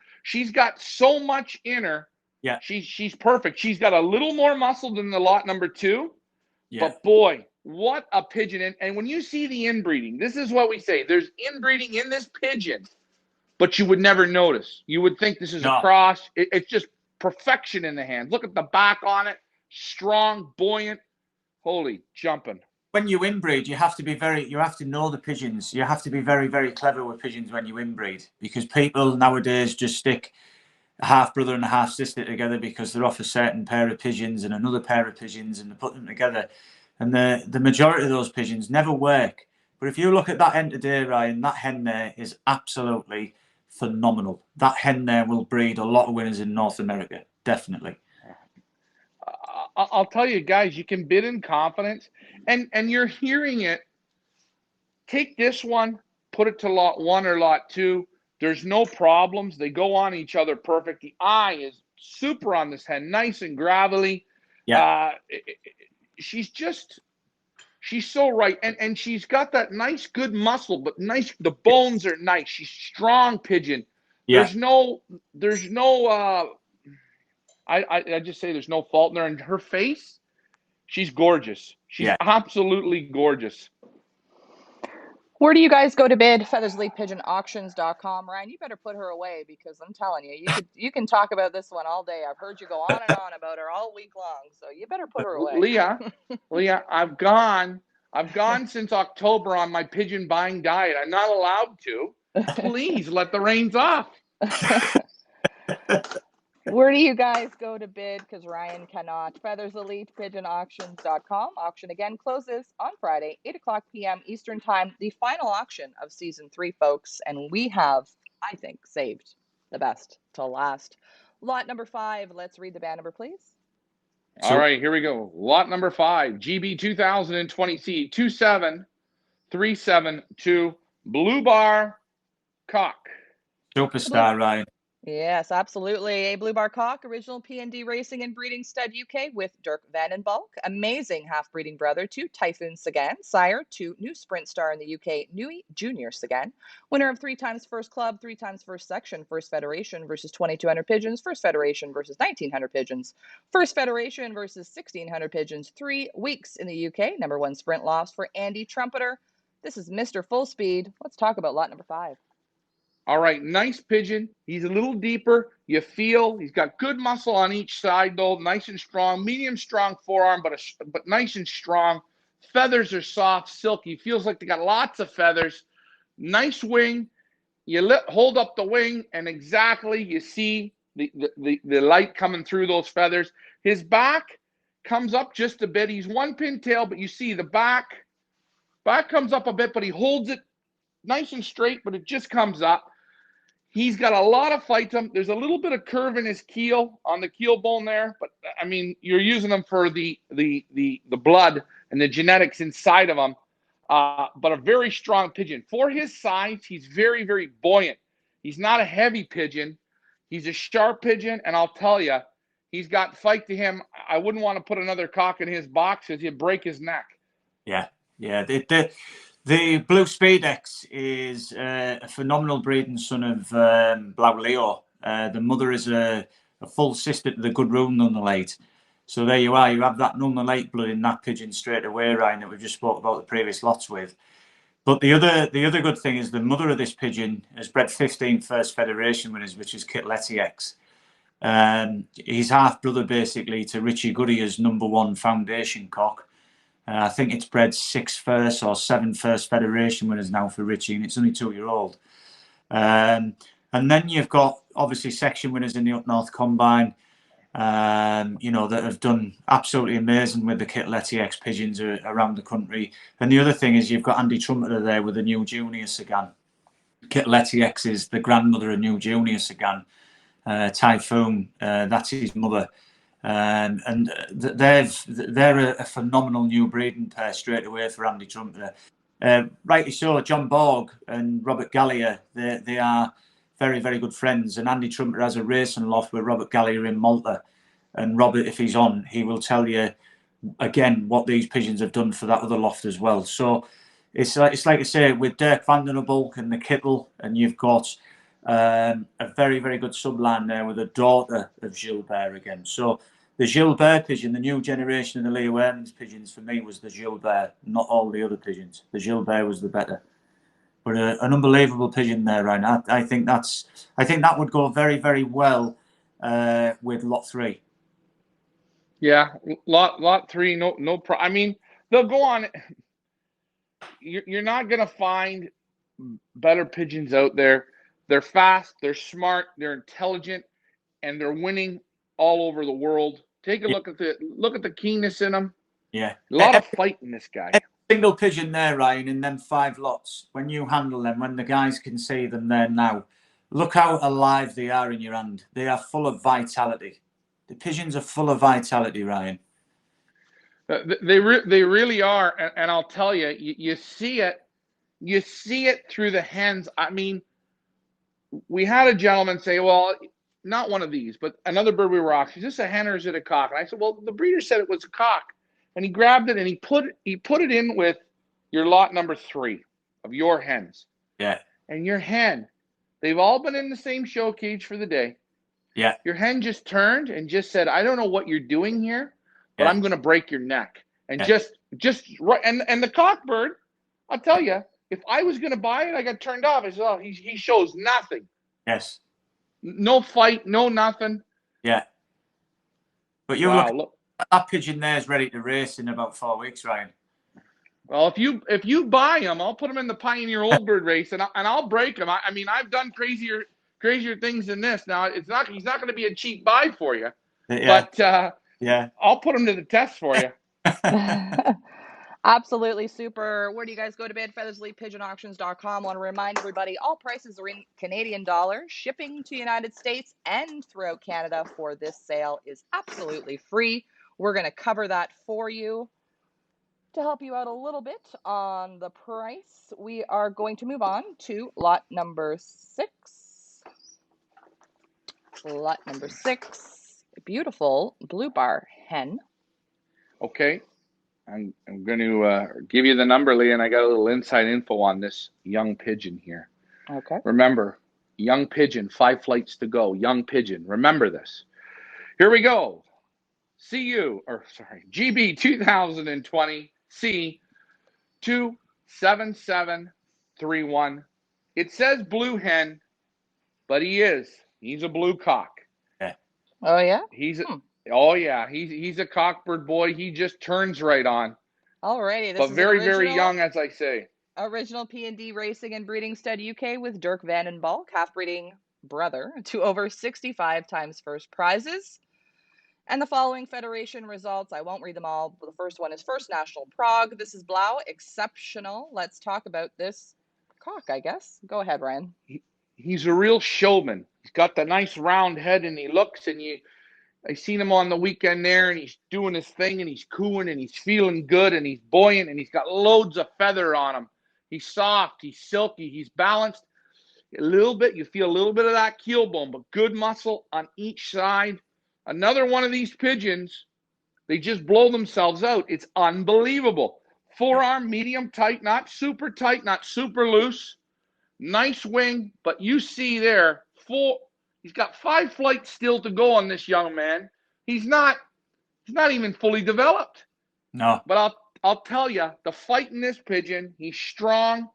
got so much in her. Yeah. She's perfect. She's got a little more muscle than the lot number 2. Yeah. But boy, what a pigeon. And when you see the inbreeding, this is what we say. There's inbreeding in this pigeon, but you would never notice. You would think this is a cross. It's just perfection in the hands. Look at the back on it. Strong, buoyant. Holy jumping. When you inbreed, you have to know the pigeons. You have to be very, very clever with pigeons when you inbreed, because people nowadays just stick a half brother and a half sister together because they're off a certain pair of pigeons and another pair of pigeons, and they put them together. And the majority of those pigeons never work. But if you look at that hen today, Ryan, that hen there is absolutely phenomenal. That hen there will breed a lot of winners in North America, definitely. I'll tell you, guys, you can bid in confidence, and you're hearing it. Take this one, put it to lot 1 or lot 2. There's no problems. They go on each other perfect. The eye is super on this hen, nice and gravelly. Yeah. She's so right, and she's got that nice, good muscle, but nice. The bones are nice. She's strong pigeon. Yeah. There's no. I just say there's no fault in her. And her face, she's gorgeous. She's Yeah. absolutely gorgeous. Where do you guys go to bid? feathersleypigeonauctions.com. Ryan, you better put her away, because I'm telling you, you can talk about this one all day. I've heard you go on and on about her all week long, so you better put her away. Leah, I've gone since October on my pigeon buying diet. I'm not allowed to. Please let the reins off. Where do you guys go to bid? Because Ryan cannot. featherselitepigeonauctions.com. Auction again closes on Friday, 8 o'clock p.m. Eastern Time. The final auction of season 3, folks. And we have, I think, saved the best to last. Lot number 5. Let's read the band number, please. All right, here we go. Lot number 5, GB 2020C 27372, Blue Bar Cock. Superstar, Ryan. Yes, absolutely. A Blue Bar Cock, original P&D Racing and Breeding Stud UK with Dirk Van den Balk, amazing half-breeding brother to Typhoon Sagan, sire to new sprint star in the UK, Nui Junior Sagan, winner of 3 times first club, 3 times first section, first federation versus 2,200 pigeons, first federation versus 1,900 pigeons, first federation versus 1,600 pigeons, 3 weeks in the UK, number 1 sprint loss for Andy Trumpeter. This is Mr. Full Speed. Let's talk about lot number 5. All right, nice pigeon. He's a little deeper. You feel he's got good muscle on each side, though, nice and strong. Medium strong forearm, but nice and strong. Feathers are soft, silky. Feels like they got lots of feathers. Nice wing. You hold up the wing, and exactly you see the light coming through those feathers. His back comes up just a bit. He's one pin tail, but you see the back comes up a bit, but he holds it nice and straight, but it just comes up. He's got a lot of fight to him. There's a little bit of curve in his keel, on the keel bone there, but I mean, you're using them for the blood and the genetics inside of him. But a very strong pigeon. For his size, he's very, very buoyant. He's not a heavy pigeon. He's a sharp pigeon, and I'll tell you, he's got fight to him. I wouldn't want to put another cock in his box because he'd break his neck. Yeah. The Blue Speedex is a phenomenal breeding son of Blau Leo. The mother is a full sister to the Good Rule Nunnalate. So there you are. You have that Nunnalate blood in that pigeon straight away, Ryan, that we just spoke about the previous lots with. But the other good thing is the mother of this pigeon has bred 15 first federation winners, which is Kit Letiex. He's half brother basically to Richie Goodyear's #1 foundation cock. I think it's bred 6 first or 7 first federation winners now for Richie, and it's only 2-year-old. And then you've got obviously section winners in the Up North Combine, that have done absolutely amazing with the Kit Letiex pigeons around the country. And the other thing is you've got Andy Trumpeter there with the new Junior Sagan. Kit Letiex is the grandmother of new Junior Sagan. Typhoon, that's his mother. And they're a phenomenal new breeding pair straight away for Andy Trumpeter. Rightly so, John Borg and Robert Gallier, they are very, very good friends. And Andy Trumpeter has a racing loft with Robert Gallier in Malta. And Robert, if he's on, he will tell you again what these pigeons have done for that other loft as well. So it's like I say, with Dirk Van den Balk and the Kittel, and you've got a very, very good subline there with a daughter of Gilbert again. So the Gilbert pigeon, the new generation of the Leo Airman's pigeons, for me was the Gilbert, not all the other pigeons. The Gilbert was the better. But an unbelievable pigeon there, Ryan. I think that would go very, very well with lot 3. Yeah, lot 3, no problem. I mean, they'll go on. You're not gonna find better pigeons out there. They're fast, they're smart, they're intelligent, and they're winning all over the world. Take a look at the keenness in them. Yeah, a lot of fight in this guy. Single pigeon there, Ryan, in them 5 lots. When you handle them, when the guys can see them there now, look how alive they are in your hand. They are full of vitality. The pigeons are full of vitality, Ryan. They really are, and I'll tell you, you see it through the hens. I mean, we had a gentleman say, well, not one of these, but another bird we were auctioning. Is this a hen or is it a cock? And I said, well, the breeder said it was a cock. And he grabbed it and he put it in with your lot number 3 of your hens. Yeah. And your hen, they've all been in the same show cage for the day. Yeah. Your hen just turned and just said, I don't know what you're doing here, but I'm going to break your neck. And just right. And the cockbird, I'll tell you, if I was going to buy it, I got turned off. I said, oh, he shows nothing. Yes. No fight, no nothing. Yeah. But you look, that pigeon there is ready to race in about 4 weeks, Ryan. Well, if you buy them, I'll put them in the Pioneer Old Bird race, and I'll break them. I mean, I've done crazier things than this. Now, he's not going to be a cheap buy for you, but I'll put them to the test for you. Absolutely super. Where do you guys go to bid? FeathersLeapPigeonAuctions.com. I want to remind everybody all prices are in Canadian dollars. Shipping to United States and throughout Canada for this sale is absolutely free. We're going to cover that for you. To help you out a little bit on the price, we are going to move on to lot number 6. Lot number 6, a beautiful blue bar hen. Okay. I'm going to give you the number, Lee, and I got a little inside info on this young pigeon here. Okay. Remember, young pigeon, 5 flights to go. Young pigeon. Remember this. Here we go. GB 2020 C 27731. It says blue hen, but he's a blue cock. Yeah. Oh yeah. Oh yeah, he's a cockbird boy. He just turns right on. Alrighty, this but is very young, as I say. Original P&D Racing and Breeding Stud UK with Dirk Vandenbalk, half-breeding brother to over 65 times first prizes. And the following federation results, I won't read them all. The first one is First National Prague. This is Blau, exceptional. Let's talk about this cock, I guess. Go ahead, Ryan. He's a real showman. He's got the nice round head, and he looks, and I seen him on the weekend there, and he's doing his thing, and he's cooing, and he's feeling good, and he's buoyant, and he's got loads of feather on him. He's soft, he's silky, he's balanced. A little bit, you feel a little bit of that keel bone, but good muscle on each side. Another one of these pigeons, they just blow themselves out. It's unbelievable. Forearm, medium tight, not super loose. Nice wing, but you see there, he's got 5 flights still to go on this young man. He's not even fully developed. No. But I'll tell you, the fight in this pigeon, he's strong,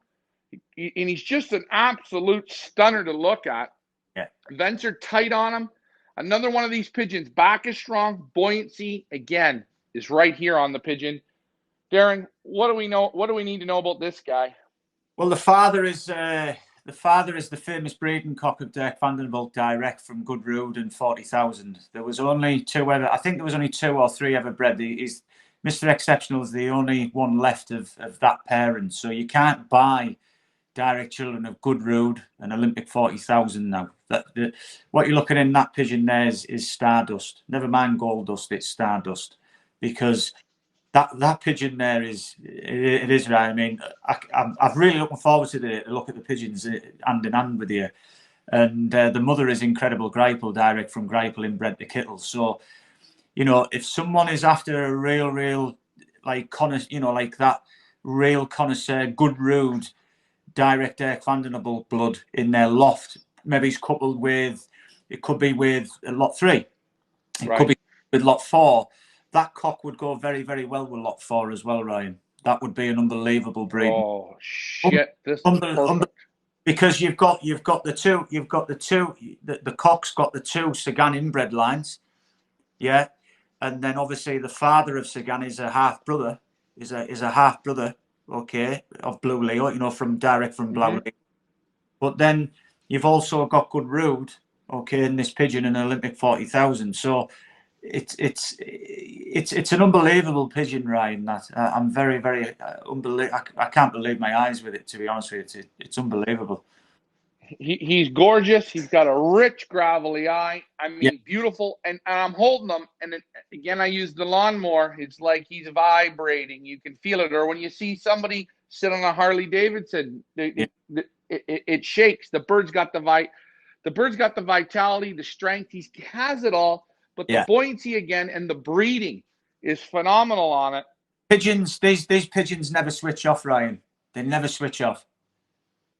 and he's just an absolute stunner to look at. Yeah. Vents are tight on him. Another one of these pigeons, back is strong, buoyancy, again, is right here on the pigeon. Darren, what do we know? What do we need to know about this guy? Well, the father is the famous breeding cock of Dirk Vandenbalk, direct from Goodrood and 40,000. There was only 2 ever. I think there was only 2 or 3 ever bred. He's Mr. Exceptional is the only one left of that parent. So you can't buy direct children of Goodrood and Olympic 40,000 now. What you're looking in that pigeon there is stardust. Never mind gold dust, it's stardust, because that pigeon there is right. I mean, I'm really looking forward to look at the pigeons hand in hand with you. And the mother is incredible Greipel, direct from Greipel, inbred to Kittle. So, if someone is after a real like that real connoisseur, Goodrood, direct Dirk Vandenbalk blood in their loft, maybe it's coupled with, it could be with lot 3, it could be with lot 4. That cock would go very, very well with lot 4 as well, Ryan. That would be an unbelievable breed. Oh shit! Because you've got the two. The cock's got the 2 Sagan inbred lines, yeah, and then obviously the father of Sagan is a half brother, okay, of Blue Leo, from direct from Blue Leo. But then you've also got Goodrood, okay, in this pigeon and Olympic 40,000. So it's an unbelievable pigeon, Ryan. That I'm very, very unbelievable. I can't believe my eyes with it, to be honest with you. It's unbelievable. He's gorgeous. He's got a rich gravelly eye. I mean, beautiful. And I'm holding him, and again, I use the lawnmower. It's like he's vibrating. You can feel it. Or when you see somebody sit on a Harley Davidson, it shakes. The bird's got the The bird's got the vitality, the strength. He has it all, but the buoyancy again and the breeding is phenomenal on it. Pigeons, these pigeons never switch off, Ryan. They never switch off.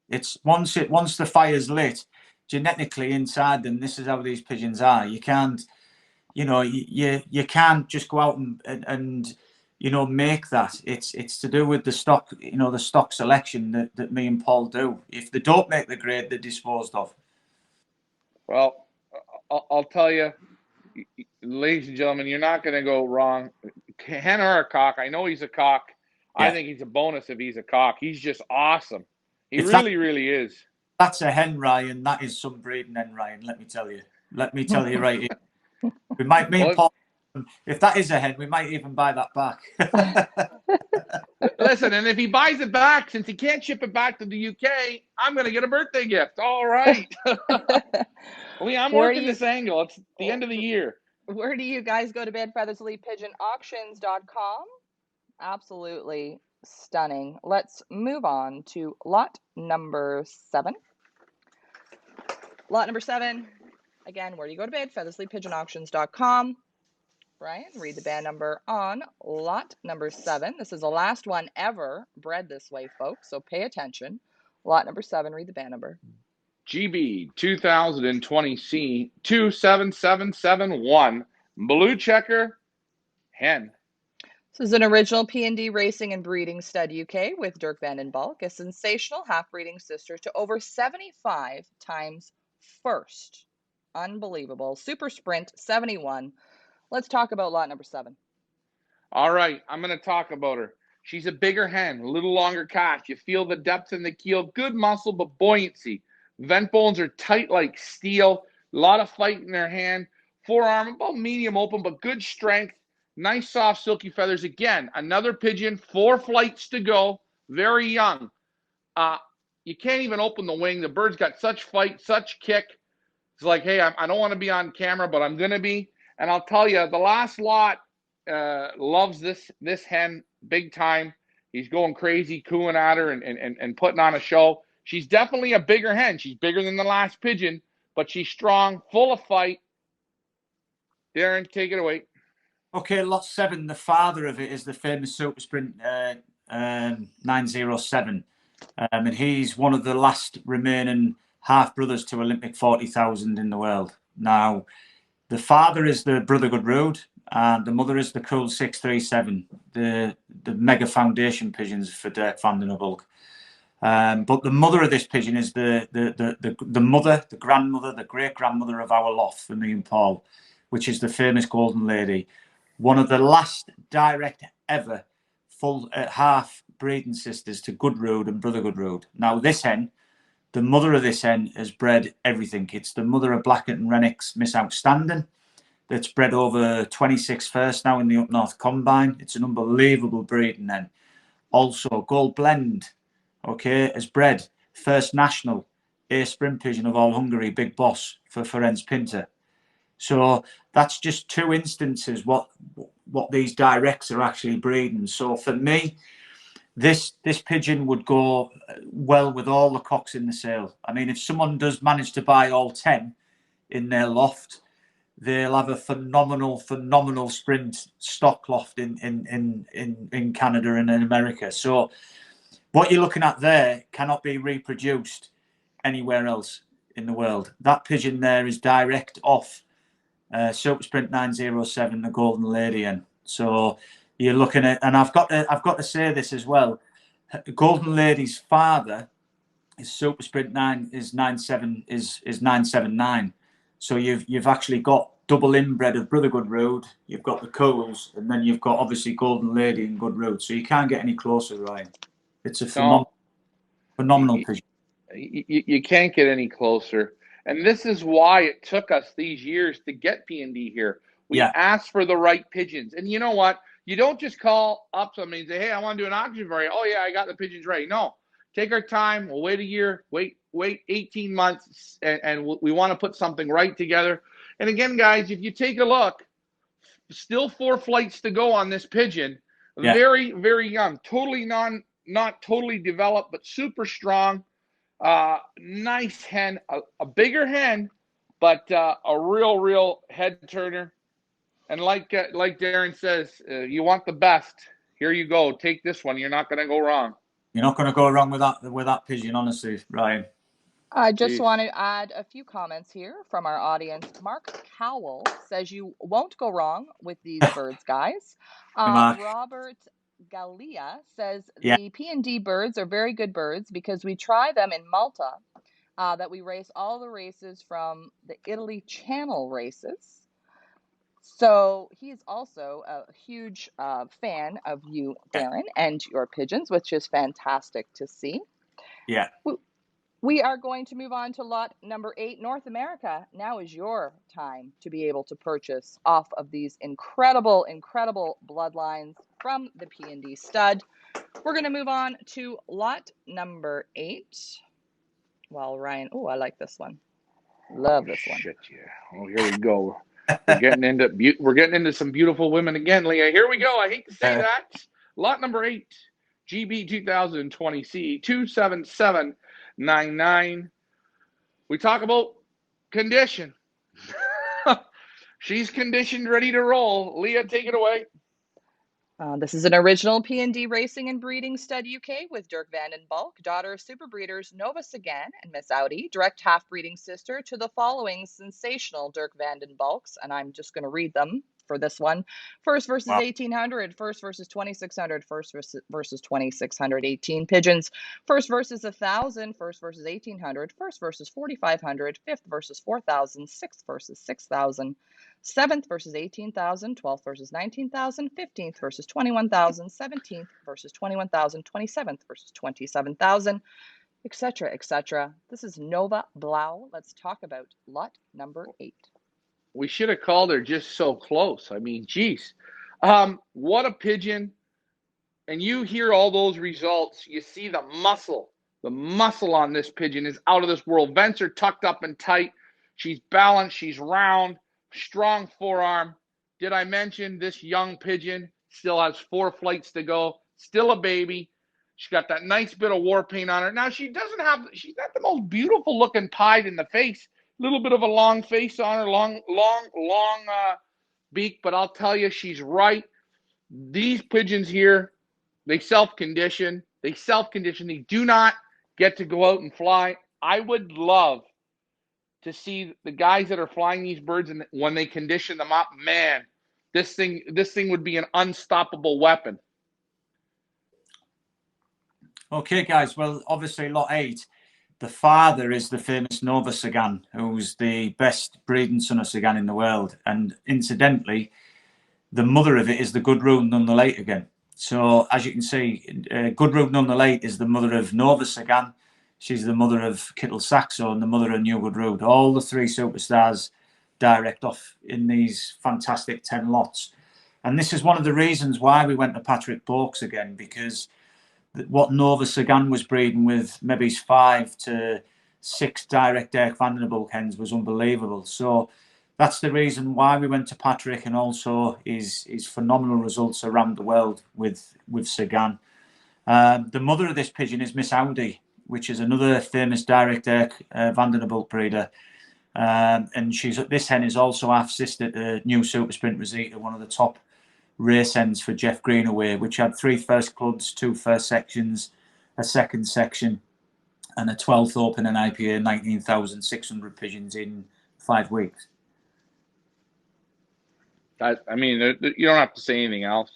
It's once the fire's lit, genetically inside them, this is how these pigeons are. You can't, you can't just go out and make that. It's to do with the stock, the stock selection that me and Paul do. If they don't make the grade, they're disposed of. Well, I'll tell you, ladies and gentlemen, you're not going to go wrong. Hen or a cock, I know he's a cock. Yeah. I think he's a bonus if he's a cock. He's just awesome. He really is. That's a hen, Ryan. That is some breeding hen, Ryan. Let me tell you. Right here. We might, me and Paul, if that is a hen, we might even buy that back. Listen, and if he buys it back, since he can't ship it back to the UK, I'm going to get a birthday gift. All right. I'm working this angle. It's the end of the year. Where do you guys go to bed? FeathersLeePigeonAuctions.com. Absolutely stunning. Let's move on to lot number 7. Lot number 7. Again, where do you go to bed? FeathersLeePigeonAuctions.com. Brian, read the band number on lot number 7. This is the last one ever bred this way, folks, so pay attention. Lot number 7, read the band number. GB 2020C 27771 Blue Checker Hen. This is an original P&D Racing and Breeding Stud UK with Dirk Van den Balk, a sensational half-breeding sister to over 75 times first. Unbelievable. Super Sprint 71. Let's talk about lot number 7. All right, I'm going to talk about her. She's a bigger hen, a little longer cast. You feel the depth in the keel, good muscle, but buoyancy. Vent bones are tight like steel. A lot of fight in their hand. Forearm about medium open, but good strength. Nice soft silky feathers. Again, another pigeon, 4 flights to go. Very young. You can't even open the wing. The bird's got such fight, such kick. It's like, hey, I don't want to be on camera, but I'm going to be. And I'll tell you, the last lot loves this hen big time. He's going crazy, cooing at her and putting on a show. She's definitely a bigger hen. She's bigger than the last pigeon, but she's strong, full of fight. Darren, take it away. Okay, lot 7, the father of it is the famous Super Sprint 907. And he's one of the last remaining half-brothers to Olympic 40,000 in the world. Now, the father is the Brotherhood Road, and the mother is the Cool 637, the mega foundation pigeons for Dirk Van den Balk. But the mother of this pigeon is the mother, the grandmother, the great-grandmother of our loft for me and Paul, which is the famous Golden Lady. One of the last direct ever full half breeding sisters to Good Road and Brotherhood Road. Now this hen, the mother of this hen has bred everything. It's the mother of Blackett and Rennick's Miss Outstanding. That's bred over 26 first now in the Up North Combine. It's an unbelievable breeding hen. Also Gold Blend, okay, has bred first national A sprint pigeon of all Hungary, Big Boss for Ferenc Pinter. So that's just 2 instances what these directs are actually breeding. So for me, this pigeon would go well with all the cocks in the sale. I mean, if someone does manage to buy all 10 in their loft, they'll have a phenomenal sprint stock loft in Canada and in America. So what you're looking at there cannot be reproduced anywhere else in the world. That pigeon there is direct off Super Sprint 907, the Golden Lady, and so you're looking at, and I've got to say this as well. Golden Lady's father is Super Sprint 979. So you've actually got double inbred of Brotherhood Road. You've got the Coals, and then you've got obviously Golden Lady and Good Road. So you can't get any closer, Ryan. It's a phenomenal pigeon. You can't get any closer. And this is why it took us these years to get P&D here. We asked for the right pigeons. And you know what? You don't just call up somebody and say, hey, I want to do an auction for you. Oh, yeah, I got the pigeons ready. No. Take our time. We'll wait a year. Wait 18 months. And we want to put something right together. And again, guys, if you take a look, still 4 flights to go on this pigeon. Yeah. Very, very young. Totally not totally developed, but super strong. Nice hen, a bigger hen, but a real head turner. And like Darren says, you want the best. Here you go. Take this one. You're not going to go wrong. You're not going to go wrong with that pigeon, honestly, Ryan. I just Jeez. want to add a few comments here from our audience. Mark Cowell says you won't go wrong with these birds, guys. Hey, Mark. Robert Galia says Yeah, the P&D birds are very good birds because we try them in Malta, that we race all the races from the Italy Channel races. So he's also a huge fan of you, Darren, and your pigeons, which is fantastic to see. yeah. We are going to move on to lot number 8, North America. Now is your time to be able to purchase off of these incredible bloodlines from the P&D stud. We're going to move on to lot number 8. Well, Ryan, oh, I like this one. Love this one. Shit, yeah. Oh, here we go. We're getting into some beautiful women again, Leah. Here we go. I hate to say that. Lot number 8, GB 2020 C 27799. We talk about condition. She's conditioned, ready to roll. Leah, take it away. This is an original P&D Racing and Breeding Stud UK with Dirk Van den Bulk, daughter of super breeders Nova Sagan and Miss Audi, direct half-breeding sister to the following sensational Dirk Van den Bulks, and I'm just going to read them for this one. First versus 1800, first versus 2600, first versus 2600, 18 pigeons. First versus 1000, first versus 1800, first versus 4500, fifth versus 4000, sixth versus 6000. 7th versus 18,000, 12th versus 19,000, 15th versus 21,000, 17th versus 21,000, 27th versus 27,000, etc., etc. This is Nova Blau. Let's talk about lot number 8. We should have called her just so close. I mean, geez. What a pigeon. And you hear all those results. You see the muscle. The muscle on this pigeon is out of this world. Vents are tucked up and tight. She's balanced. She's round. Strong forearm. Did I mention this young pigeon still has 4 flights to go? Still a baby. She's got that nice bit of war paint on her. Now, she's not the most beautiful looking pied in the face. A little bit of a long face on her, long beak, but I'll tell you, she's right. These pigeons here, they self-condition. They do not get to go out and fly. I would love to see the guys that are flying these birds, and when they condition them up, man, this thing would be an unstoppable weapon. Okay, guys. Well, obviously, lot 8. The father is the famous Nova Sagan, who's the best breeding son of Sagan in the world. And incidentally, the mother of it is the Gudrun Nunn the Late again. So, as you can see, Gudrun Nunn the Late is the mother of Nova Sagan. She's the mother of Kittel Saxo and the mother of New Gudrun. All the 3 superstars direct off in these fantastic 10 lots. And this is one of the reasons why we went to Patrick Bourke's again, because what Nova Sagan was breeding with maybe 5 to 6 direct Dirk Van den Bulk hens was unbelievable. So that's the reason why we went to Patrick, and also his phenomenal results around the world with Sagan. The mother of this pigeon is Miss Audi, which is another famous direct Dirk Van den Bulk breeder. And this hen is also half sister to New Super Sprint Rosita, one of the top race hens for Jeff Greenaway, which had 3 first clubs, 2 first sections, a second section, and a 12th Open and IPA, 19,600 pigeons in 5 weeks. I mean, you don't have to say anything else.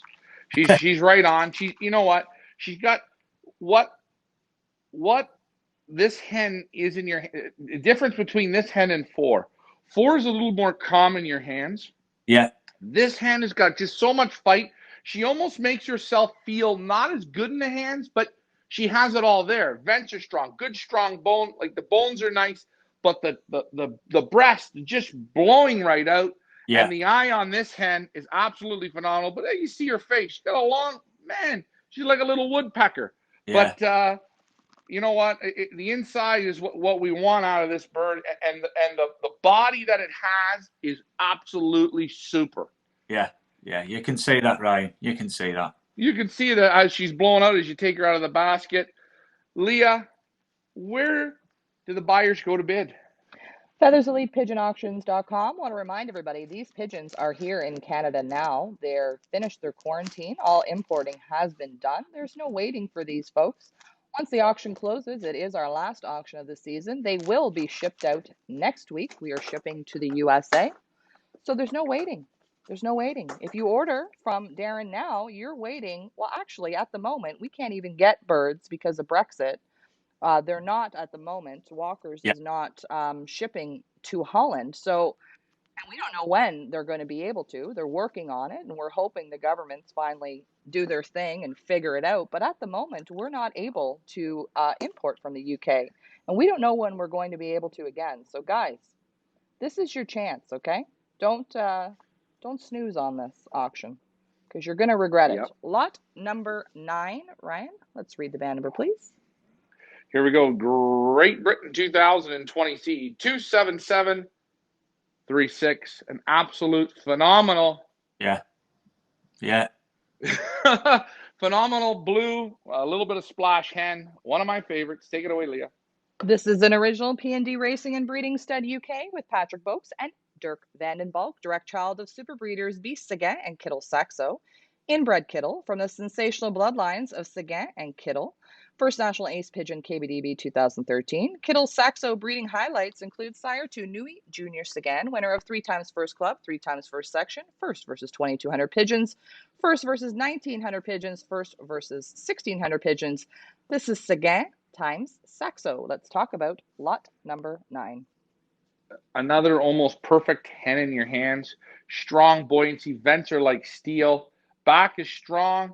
She's right on. You know what? She's got what this hen is in your. The difference between this hen and 4. 4 is a little more calm in your hands. Yeah. This hen has got just so much fight. She almost makes herself feel not as good in the hands, but she has it all there. Vents are strong, good strong bone. Like the bones are nice, but the breast just blowing right out. Yeah. And the eye on this hen is absolutely phenomenal. But you see her face. She's got a long, man, she's like a little woodpecker. Yeah. But you know what? The inside is what we want out of this bird, and the body that it has is absolutely super. Yeah, you can see that, Ryan. You can see that. You can see that as she's blowing out as you take her out of the basket. Leah, where do the buyers go to bid? FeathersElitePigeonAuctions.com. Want to remind everybody, these pigeons are here in Canada now. They're finished their quarantine. All importing has been done. There's no waiting for these folks. Once the auction closes, it is our last auction of the season. They will be shipped out next week. We are shipping to the USA. So there's no waiting. There's no waiting. If you order from Darren now, you're waiting. Well, actually, at the moment, we can't even get birds because of Brexit. They're not at the moment. Walkers Yeah. is not shipping to Holland. So, and we don't know when they're going to be able to. They're working on it, and we're hoping the governments finally do their thing and figure it out. But at the moment, we're not able to import from the UK, and we don't know when we're going to be able to again. So, guys, this is your chance. Okay, don't snooze on this auction because you're going to regret it. Yep. Lot number 9, Ryan. Let's read the band number, please. Here we go. Great Britain 2020 seed 27736. An absolute phenomenal. Yeah. Phenomenal blue, a little bit of splash hen. One of my favorites. Take it away, Leah. This is an original P&D Racing and Breeding Stud UK with Patrick Boakes and Dirk Vandenbalk, direct child of super breeders B. Seguin and Kittle Saxo. Inbred Kittle from the sensational bloodlines of Seguin and Kittle. First National Ace Pigeon KBDB 2013. Kittle Saxo breeding highlights include sire to Nui Junior Seguin, winner of 3 times First Club, 3 times First Section, first versus 2,200 pigeons, first versus 1,900 pigeons, first versus 1,600 pigeons. This is Seguin times Saxo. Let's talk about lot number 9. Another almost perfect hen in your hands. Strong buoyancy. Vents are like steel. Back is strong.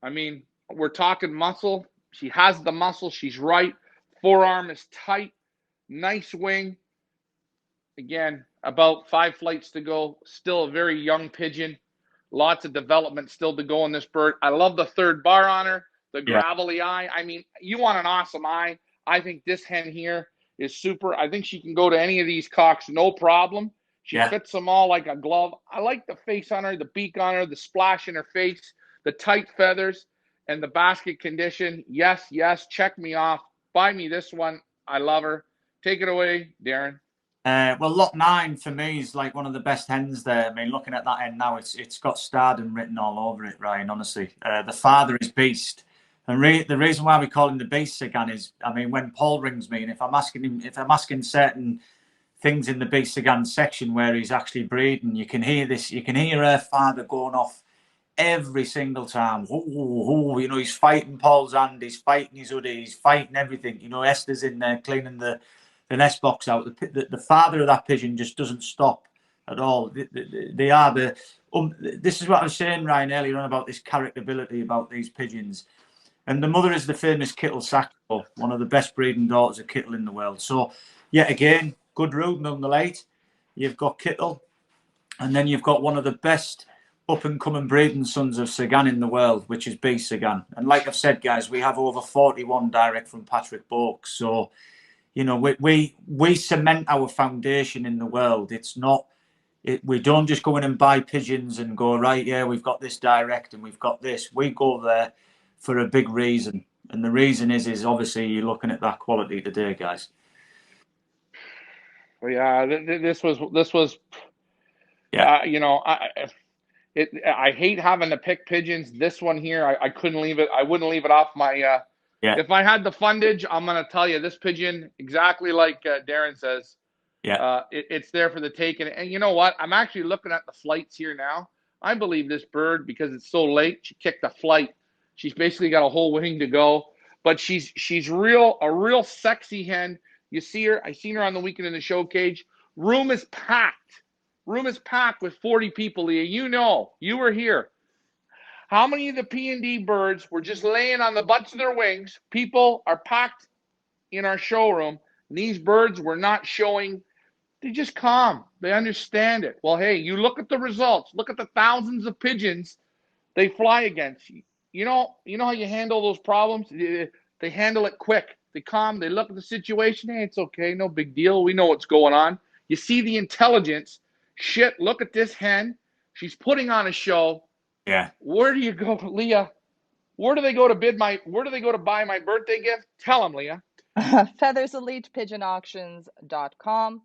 I mean, we're talking muscle. She has the muscle. She's right. Forearm is tight. Nice wing. Again, about 5 flights to go. Still a very young pigeon. Lots of development still to go in this bird. I love the 3rd bar on her. The gravelly eye. I mean, you want an awesome eye. I think this hen here is super. I think she can go to any of these cocks, no problem. She fits them all like a glove. I like the face on her, the beak on her, the splash in her face, the tight feathers, and the basket condition. Yes, check me off. Buy me this one. I love her. Take it away, Darren. Well, lot 9 for me is like one of the best hens there. I mean, looking at that hen now, it's got stardom written all over it, Ryan, honestly. The father is Beast. And the reason why we call him the Beast again is, I mean, when Paul rings me and if I'm asking certain things in the Beast again section where he's actually breeding, you can hear her father going off every single time. You know, he's fighting Paul's hand, he's fighting his hoodie, he's fighting everything. You know, Esther's in there cleaning the nest box out. The father of that pigeon just doesn't stop at all. They are the. This is what I was saying, Ryan, earlier on about this characterability about these pigeons. And the mother is the famous Kittle Saxo, one of the best breeding daughters of Kittle in the world. So, yet again, good road nonetheless. You've got Kittle, and then you've got one of the best up-and-coming breeding sons of Seguin in the world, which is B. Seguin. And like I've said, guys, we have over 41 direct from Patrick Boakes. So, you know, we cement our foundation in the world. It's not, we don't just go in and buy pigeons and go, right, yeah, we've got this direct and we've got this. We go there for a big reason. And the reason is obviously you're looking at that quality today, guys. Well, yeah, this was you know, I hate having to pick pigeons. This one here, I couldn't leave it. I wouldn't leave it off my if I had the fundage, I'm going to tell you this pigeon, exactly like Darren says, it's there for the taking. And you know what? I'm actually looking at the flights here now. I believe this bird, because it's so late, she kicked a flight. She's basically got a whole wing to go. But she's a real sexy hen. You see her. I seen her on the weekend in the show cage. Room is packed. Room is packed with 40 people, Leah. You know, you were here. How many of the P&D birds were just laying on the butts of their wings? People are packed in our showroom. And these birds were not showing. They're just calm. They understand it. Well, hey, you look at the results. Look at the thousands of pigeons they fly against. You know how you handle those problems? They handle it quick. They calm. They look at the situation. Hey, it's okay. No big deal. We know what's going on. You see the intelligence. Shit, look at this hen. She's putting on a show. Yeah. Where do you go, Leah? Where do they go to buy my birthday gift? Tell them, Leah. FeatherselitePigeonAuctions.com.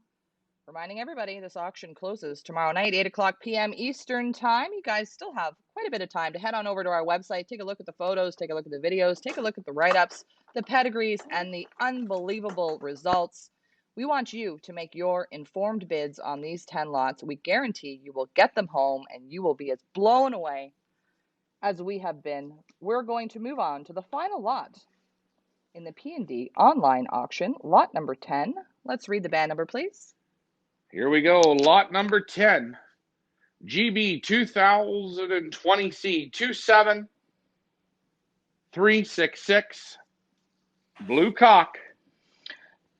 Reminding everybody, this auction closes tomorrow night, 8 o'clock p.m. Eastern Time. You guys still have quite a bit of time to head on over to our website, take a look at the photos, take a look at the videos, take a look at the write-ups, the pedigrees, and the unbelievable results. We want you to make your informed bids on these 10 lots. We guarantee you will get them home and you will be as blown away as we have been. We're going to move on to the final lot in the P&D online auction, lot number 10. Let's read the band number, please. Here we go. Lot number 10. GB 2020C 27366. Blue Cock.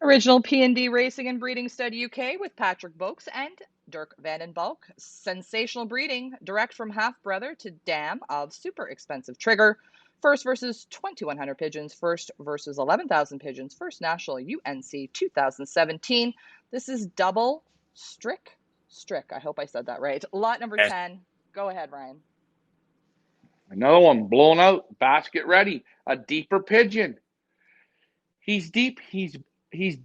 Original P&D Racing and Breeding Stud UK with Patrick Boakes and Dirk Vandenbalk. Sensational breeding, direct from half-brother to dam of super expensive trigger. First versus 2,100 pigeons, first versus 11,000 pigeons, first national UNC 2017. This is double Strick. I hope I said that right. Lot number 10. Go ahead, Ryan. Another one blown out. Basket ready. A deeper pigeon. He's deep. He's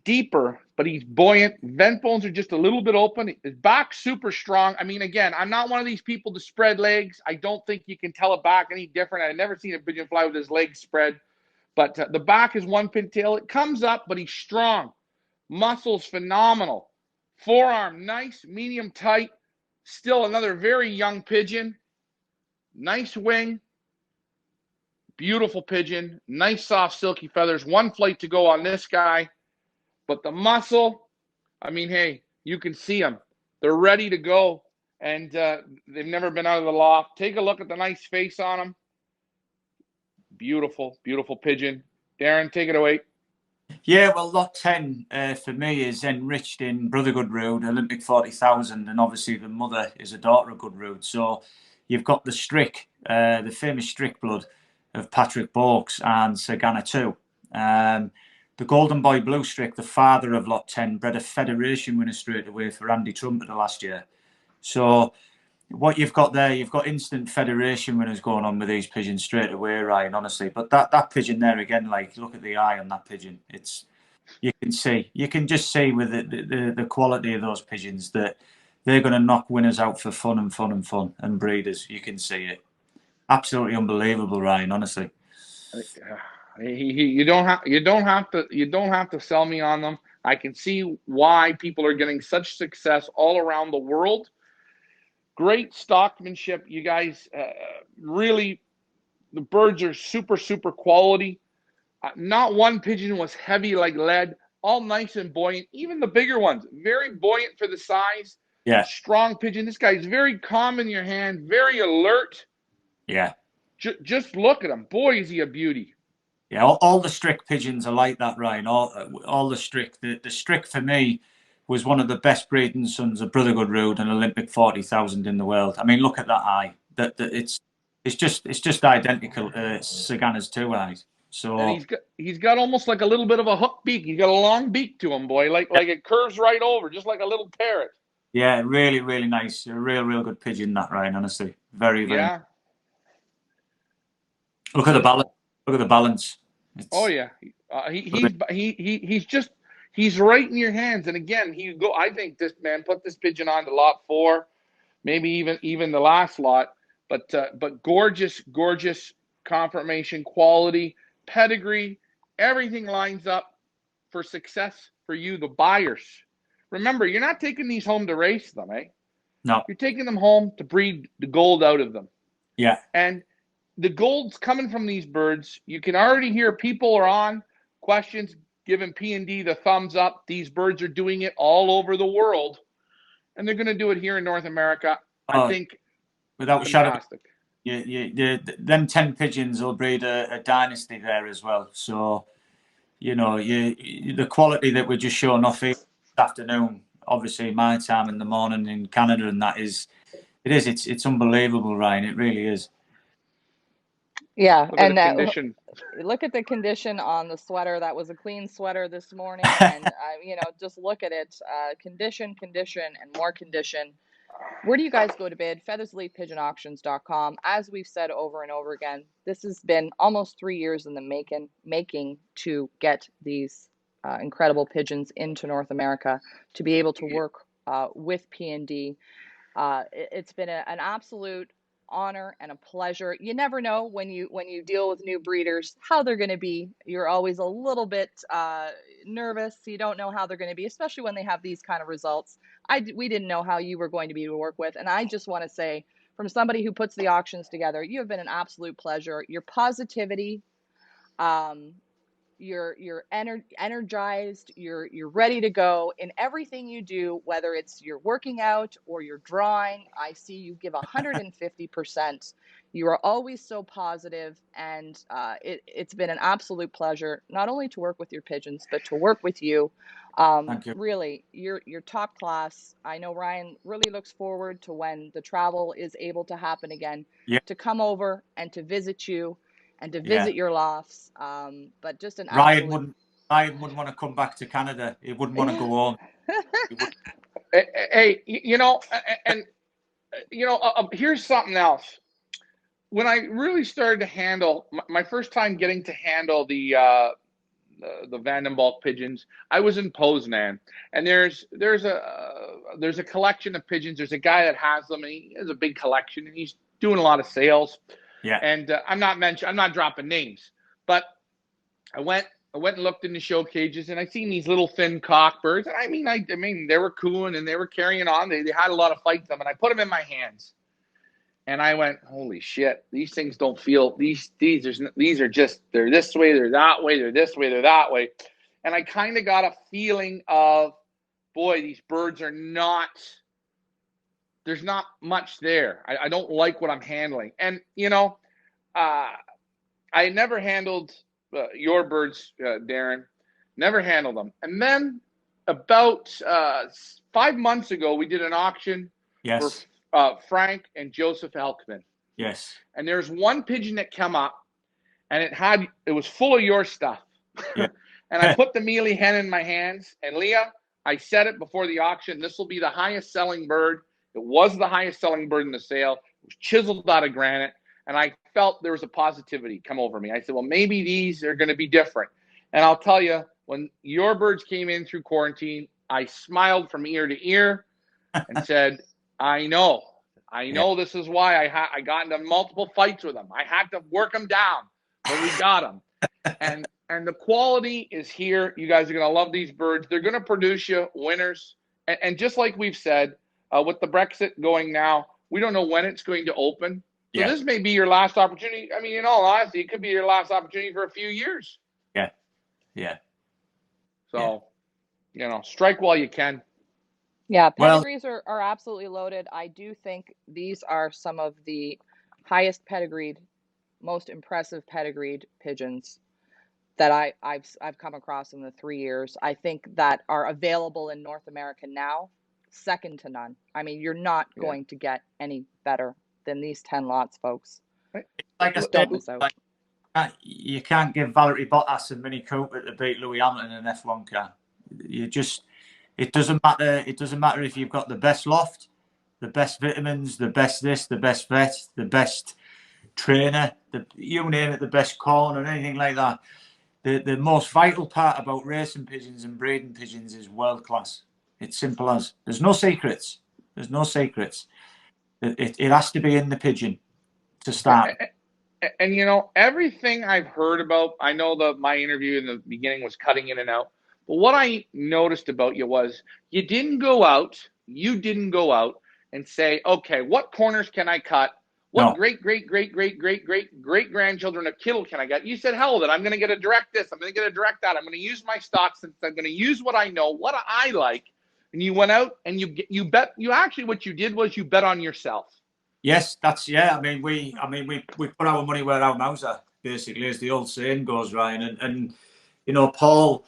deeper, but he's buoyant. Vent bones are just a little bit open. His back's super strong. I mean, again, I'm not one of these people to spread legs. I don't think you can tell a back any different. I've never seen a pigeon fly with his legs spread. But the back is one pintail. It comes up, but he's strong. Muscles phenomenal. Forearm nice, medium tight. Still another very young pigeon. Nice wing. Beautiful pigeon. Nice soft silky feathers. One flight to go on this guy. But the muscle, I mean, hey, you can see them. They're ready to go. And they've never been out of the loft. Take a look at the nice face on them. Beautiful, beautiful pigeon. Darren, take it away. Yeah, well, lot 10 for me is enriched in Brother Goodrood, Olympic 40,000, and obviously the mother is a daughter of Goodrood. So you've got the Strick, the famous Strick blood of Patrick Boakes and Sagana too. The Golden Boy Blue Strick, the father of lot 10, bred a Federation winner straight away for Andy Trumpeter last year. So what you've got there, you've got instant Federation winners going on with these pigeons straight away, Ryan, honestly. But that pigeon there again, like, look at the eye on that pigeon. You can just see with the quality of those pigeons that they're going to knock winners out for fun and breeders. You can see it. Absolutely unbelievable, Ryan, honestly. You don't have to sell me on them. I can see why people are getting such success all around the world. Great stockmanship, you guys. Really, the birds are super quality. Not one pigeon was heavy like lead. All nice and buoyant. Even the bigger ones, very buoyant for the size. Yeah. Strong pigeon. This guy's very calm in your hand, very alert. Yeah. Just look at him. Boy, is he a beauty. Yeah, all the Strick pigeons are like that, Ryan. All the Strick. The Strick for me was one of the best breeding sons of Brother Goodrood and Olympic 40,000 in the world. I mean, look at that eye. That it's just identical to Sagana's two eyes. So and he's got almost like a little bit of a hook beak. He's got a long beak to him, boy. Like it curves right over, just like a little parrot. Yeah, really nice. A real good pigeon, that, Ryan. Honestly, very. Yeah. Look at the balance. Look at the balance. Oh yeah, he's right in your hands. And again, I think this man put this pigeon on to lot 4, maybe even the last lot. But gorgeous conformation, quality, pedigree, everything lines up for success for you, the buyers. Remember, you're not taking these home to race them, eh? No. You're taking them home to breed the gold out of them. Yeah. And the gold's coming from these birds. You can already hear people are on questions, giving P&D the thumbs up. These birds are doing it all over the world, and they're going to do it here in North America. I think without fantastic. Them 10 pigeons will breed a dynasty there as well. So, the quality that we're just showing off here this afternoon, obviously my time in the morning in Canada, and it's unbelievable, Ryan. It really is. Yeah, and look at the condition on the sweater. That was a clean sweater this morning, and just look at it. Condition, and more condition. Where do you guys go to bid? featherselitepigeonauctions.com. As we've said over and over again, this has been almost 3 years in the making to get these incredible pigeons into North America, to be able to work with P&D. It's been an absolute honor and a pleasure. You never know when you deal with new breeders how they're going to be. You're always a little bit nervous. You don't know how they're going to be, especially when they have these kind of results. We didn't know how you were going to be to work with, and I just want to say, from somebody who puts the auctions together, you have been an absolute pleasure. Your positivity, um, you're energized, you're ready to go in everything you do, whether it's you're working out or you're drawing. I see you give 150%. You are always so positive, and it's been an absolute pleasure not only to work with your pigeons but to work with you. Thank you. Really, you're top class. I know Ryan really looks forward to when the travel is able to happen again, Yeah, to come over and to visit you and to yeah. visit your lofts. But just an Ryan absolute, wouldn't. Ryan wouldn't want to come back to Canada. He wouldn't want to yeah. go home. He would, Hey, and here's something else. When I really started to handle my first time getting to handle the Vandenbalk pigeons, I was in Poznan, and there's a collection of pigeons. There's a guy that has them, and he has a big collection, and he's doing a lot of sales. yeah, And I'm not dropping names, but I went and looked in the show cages, and I seen these little thin cockbirds. And I mean, they were cooing and they were carrying on. They had a lot of fight to them, and I put them in my hands, and I went, holy shit, these things don't feel these are just, they're this way, they're that way, they're this way, they're that way, and I kind of got a feeling of, boy, these birds are not. There's not much there. I don't like what I'm handling, and I never handled your birds, Darren. Never handled them. And then about 5 months ago, we did an auction for yes, Frank and Joseph Elkman. yes, And there's one pigeon that came up, and it was full of your stuff. yeah, And I put the mealy hen in my hands, and Leah, I said it before the auction, this will be the highest selling bird. It was the highest selling bird in the sale. It was chiseled out of granite. And I felt there was a positivity come over me. I said, well, maybe these are going to be different. And I'll tell you, when your birds came in through quarantine, I smiled from ear to ear and said, I know yeah, this is why I got into multiple fights with them. I had to work them down, but we got them. And the quality is here. You guys are going to love these birds. They're going to produce you winners. And just like we've said, with the Brexit going now, we don't know when it's going to open. So yeah, this may be your last opportunity. I mean, in all honesty, it could be your last opportunity for a few years. yeah, yeah. So, strike while you can. Yeah, Well, pedigrees are absolutely loaded. I do think these are some of the highest pedigreed, most impressive pedigreed pigeons that I've come across in the 3 years. I think that are available in North America now, second to none. I mean, you're not Yeah. going to get any better than these 10 lots, folks. like I Just said, don't miss out. you can't give Valerie Bottas and Minnie Cooper to beat Louis Hamilton in an F1 car. It doesn't matter. It doesn't matter if you've got the best loft, the best vitamins, the best this, the best vet, the best trainer, you name it, the best corn or anything like that. The most vital part about racing pigeons and breeding pigeons is world class. It's simple as. There's no secrets. There's no secrets. It has to be in the pigeon to start. And everything I've heard about, I know that my interview in the beginning was cutting in and out, but what I noticed about you was you didn't go out and say, okay, what corners can I cut? What No. great grandchildren of Kittle can I get? You said, hell, that I'm going to get a direct this, I'm going to get a direct that, I'm going to use my stocks, I'm going to use what I know, what I like. And you went out and you bet. What you did was you bet on yourself. Yes, that's yeah. I mean, we put our money where our mouths are, basically, as the old saying goes, Ryan. And Paul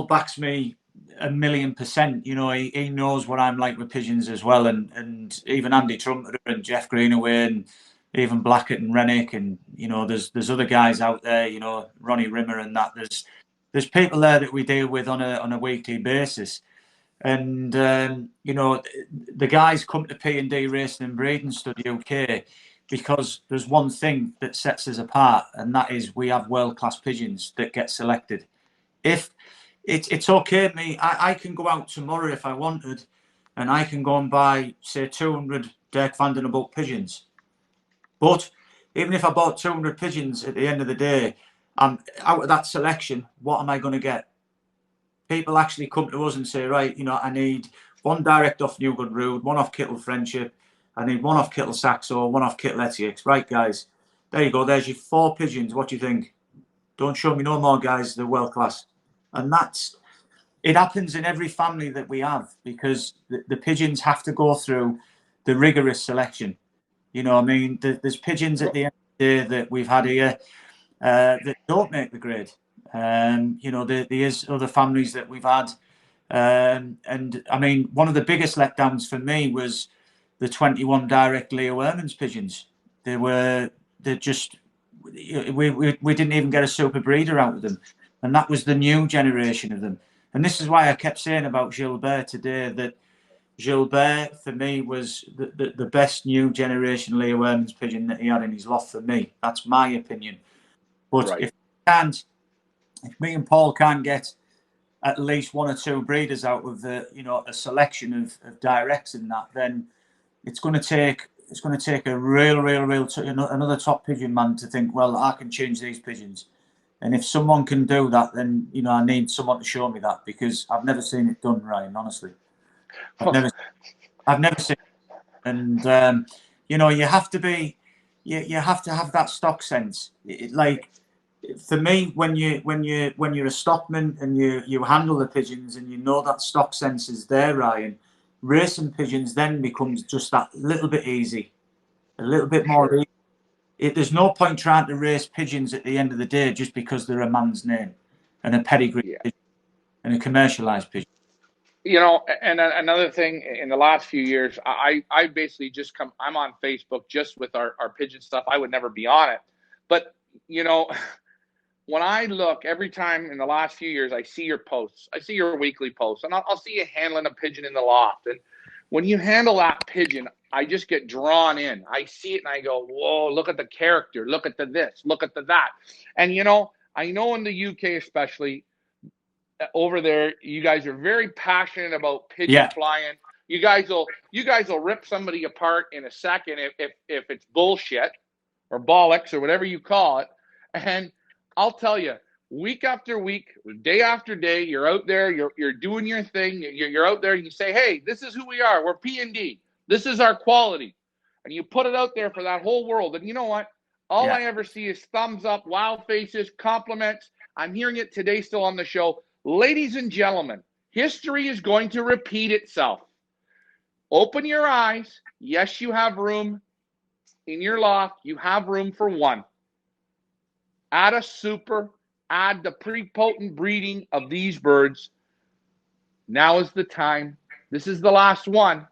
backs me 1,000,000%. He knows what I'm like with pigeons as well, and even Andy Trumpeter and Jeff Greenaway and even Blackett and Rennick, and there's other guys out there, Ronnie Rimmer and that. There's people there that we deal with on a weekly basis. And you know, the guys come to P&D Racing and Breeding Studio UK because there's one thing that sets us apart, and that is we have world-class pigeons that get selected. If it's okay, I can go out tomorrow if I wanted, and I can go and buy, say, 200 Dirk van den Bosch pigeons. But even if I bought 200 pigeons, at the end of the day, out of that selection, what am I going to get? People actually come to us and say, right, you know, I need one direct off Newgood Road, one off Kittle Friendship, I need one off Kittle Saxo, one off Kittle Etix. Right, guys, there you go. There's your 4 pigeons. What do you think? Don't show me no more, guys. They're world class. And it happens in every family that we have, because the pigeons have to go through the rigorous selection. You know, I mean, there's pigeons at the end of the day that we've had here that don't make the grade. You know, there is other families that we've had. And I mean, one of the biggest letdowns for me was the 21 direct Leo Ermans pigeons. We didn't even get a super breeder out of them. And that was the new generation of them. And this is why I kept saying about Gilbert today, that Gilbert, for me, was the best new generation Leo Ermans pigeon that he had in his loft for me. That's my opinion. But Right. if me and Paul can't get at least 1 or 2 breeders out of a selection of directs in that, then it's going to take a another top pigeon man to think, well, I can change these pigeons. And if someone can do that, then I need someone to show me that, because I've never seen it done, Ryan. Honestly, I've never seen it. And you have to have that stock sense. Like, for me, when you're a stockman and you handle the pigeons and you know that stock sense is there, Ryan, racing pigeons then becomes just that little bit easy, a little bit more easy. There's no point trying to race pigeons at the end of the day just because they're a man's name and a pedigree pigeon and a commercialized pigeon. And another thing, in the last few years, I basically I'm on Facebook just with our pigeon stuff. I would never be on it. But, when I look every time in the last few years, I see your posts. I see your weekly posts, and I'll see you handling a pigeon in the loft. And when you handle that pigeon, I just get drawn in. I see it and I go, whoa, look at the character. Look at the this. Look at the that. And, I know in the UK especially, over there, you guys are very passionate about pigeon flying. You guys will rip somebody apart in a second if it's bullshit or bollocks or whatever you call it. And I'll tell you, week after week, day after day, you're out there, you're doing your thing. You're out there, and you say, hey, this is who we are. We're P&D. This is our quality. And you put it out there for that whole world. And you know what? All I ever see is thumbs up, wild faces, compliments. I'm hearing it today still on the show. Ladies and gentlemen, history is going to repeat itself. Open your eyes. Yes, you have room in your loft. You have room for 1. Add a super, add the prepotent breeding of these birds. Now is the time. This is the last one.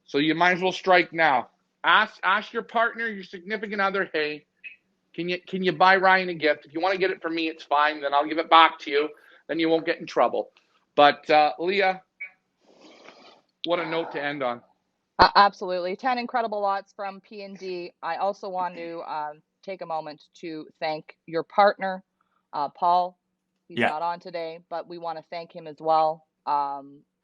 So you might as well strike now. Ask your partner, your significant other, hey, can you buy Ryan a gift? If you want to get it from me, it's fine. Then I'll give it back to you. Then you won't get in trouble. But Leah, what a note to end on. Absolutely. 10 incredible lots from P&D. I also want to take a moment to thank your partner, Paul. He's not on today, but we want to thank him as well,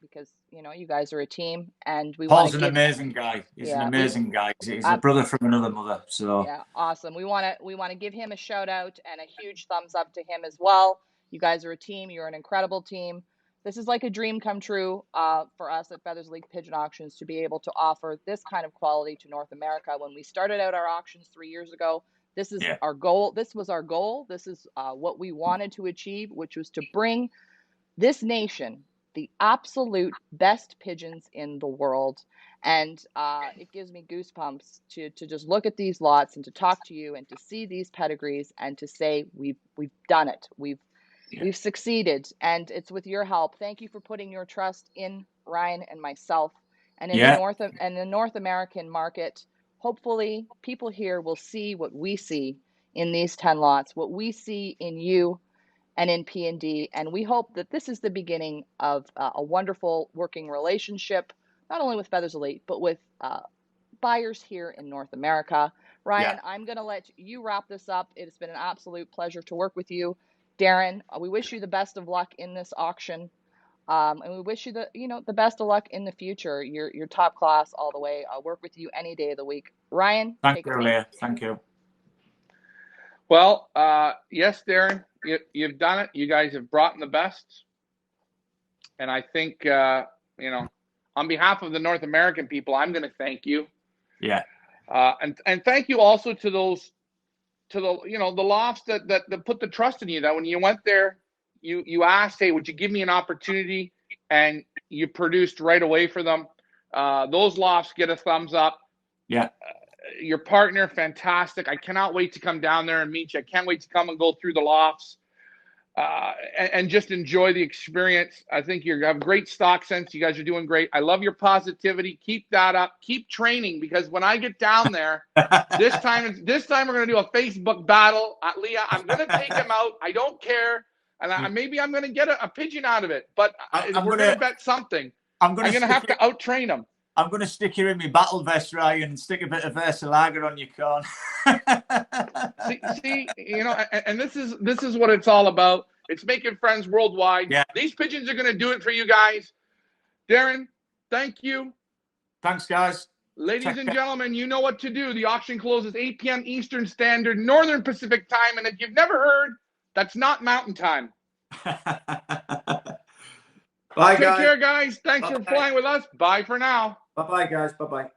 because you guys are a team, and we want to Paul's an amazing guy. He's an amazing guy. He's a brother from another mother. So yeah, awesome. We want to give him a shout out and a huge thumbs up to him as well. You guys are a team. You're an incredible team. This is like a dream come true for us at Feathers League Pigeon Auctions to be able to offer this kind of quality to North America. When we started out our auctions 3 years ago, this is our goal. This was our goal. This is what we wanted to achieve, which was to bring this nation the absolute best pigeons in the world. And it gives me goosebumps to just look at these lots and to talk to you and to see these pedigrees and to say we've done it. We've succeeded, and it's with your help. Thank you for putting your trust in Ryan and myself. And in the North American market, hopefully people here will see what we see in these 10 lots, what we see in you, and in P&D. And we hope that this is the beginning of a wonderful working relationship, not only with Feathers Elite, but with buyers here in North America. Ryan, I'm going to let you wrap this up. It has been an absolute pleasure to work with you. Darren, we wish you the best of luck in this auction. And we wish you the best of luck in the future. You're top class all the way. I'll work with you any day of the week. Ryan, Thank you, Leah. Thank you. Well, yes, Darren, you've done it. You guys have brought in the best. And I think, on behalf of the North American people, I'm going to thank you. Yeah. And thank you also to the lofts that put the trust in you, that when you went there, you asked, hey, would you give me an opportunity? And you produced right away for them. Those lofts get a thumbs up. Yeah. Your partner, fantastic. I cannot wait to come down there and meet you. I can't wait to come and go through the lofts and just enjoy the experience. I think you have great stock sense. You guys are doing great. I love your positivity. Keep that up. Keep training, because when I get down there, this time we're going to do a Facebook battle. Leah, I'm going to take him out. I don't care. And maybe I'm going to get a pigeon out of it. But we're going to bet something. I'm going to have to out-train him. I'm going to stick you in my battle vest, Ryan, and stick a bit of Versalager on your corn. see, and this is what it's all about. It's making friends worldwide. Yeah. These pigeons are going to do it for you guys. Darren, thank you. Thanks, guys. Ladies and gentlemen, you know what to do. The auction closes 8 p.m. Eastern Standard, Northern Pacific Time. And if you've never heard, that's not Mountain Time. Bye, Take care, guys. Thanks for flying with us. Bye for now. Bye-bye, guys. Bye-bye.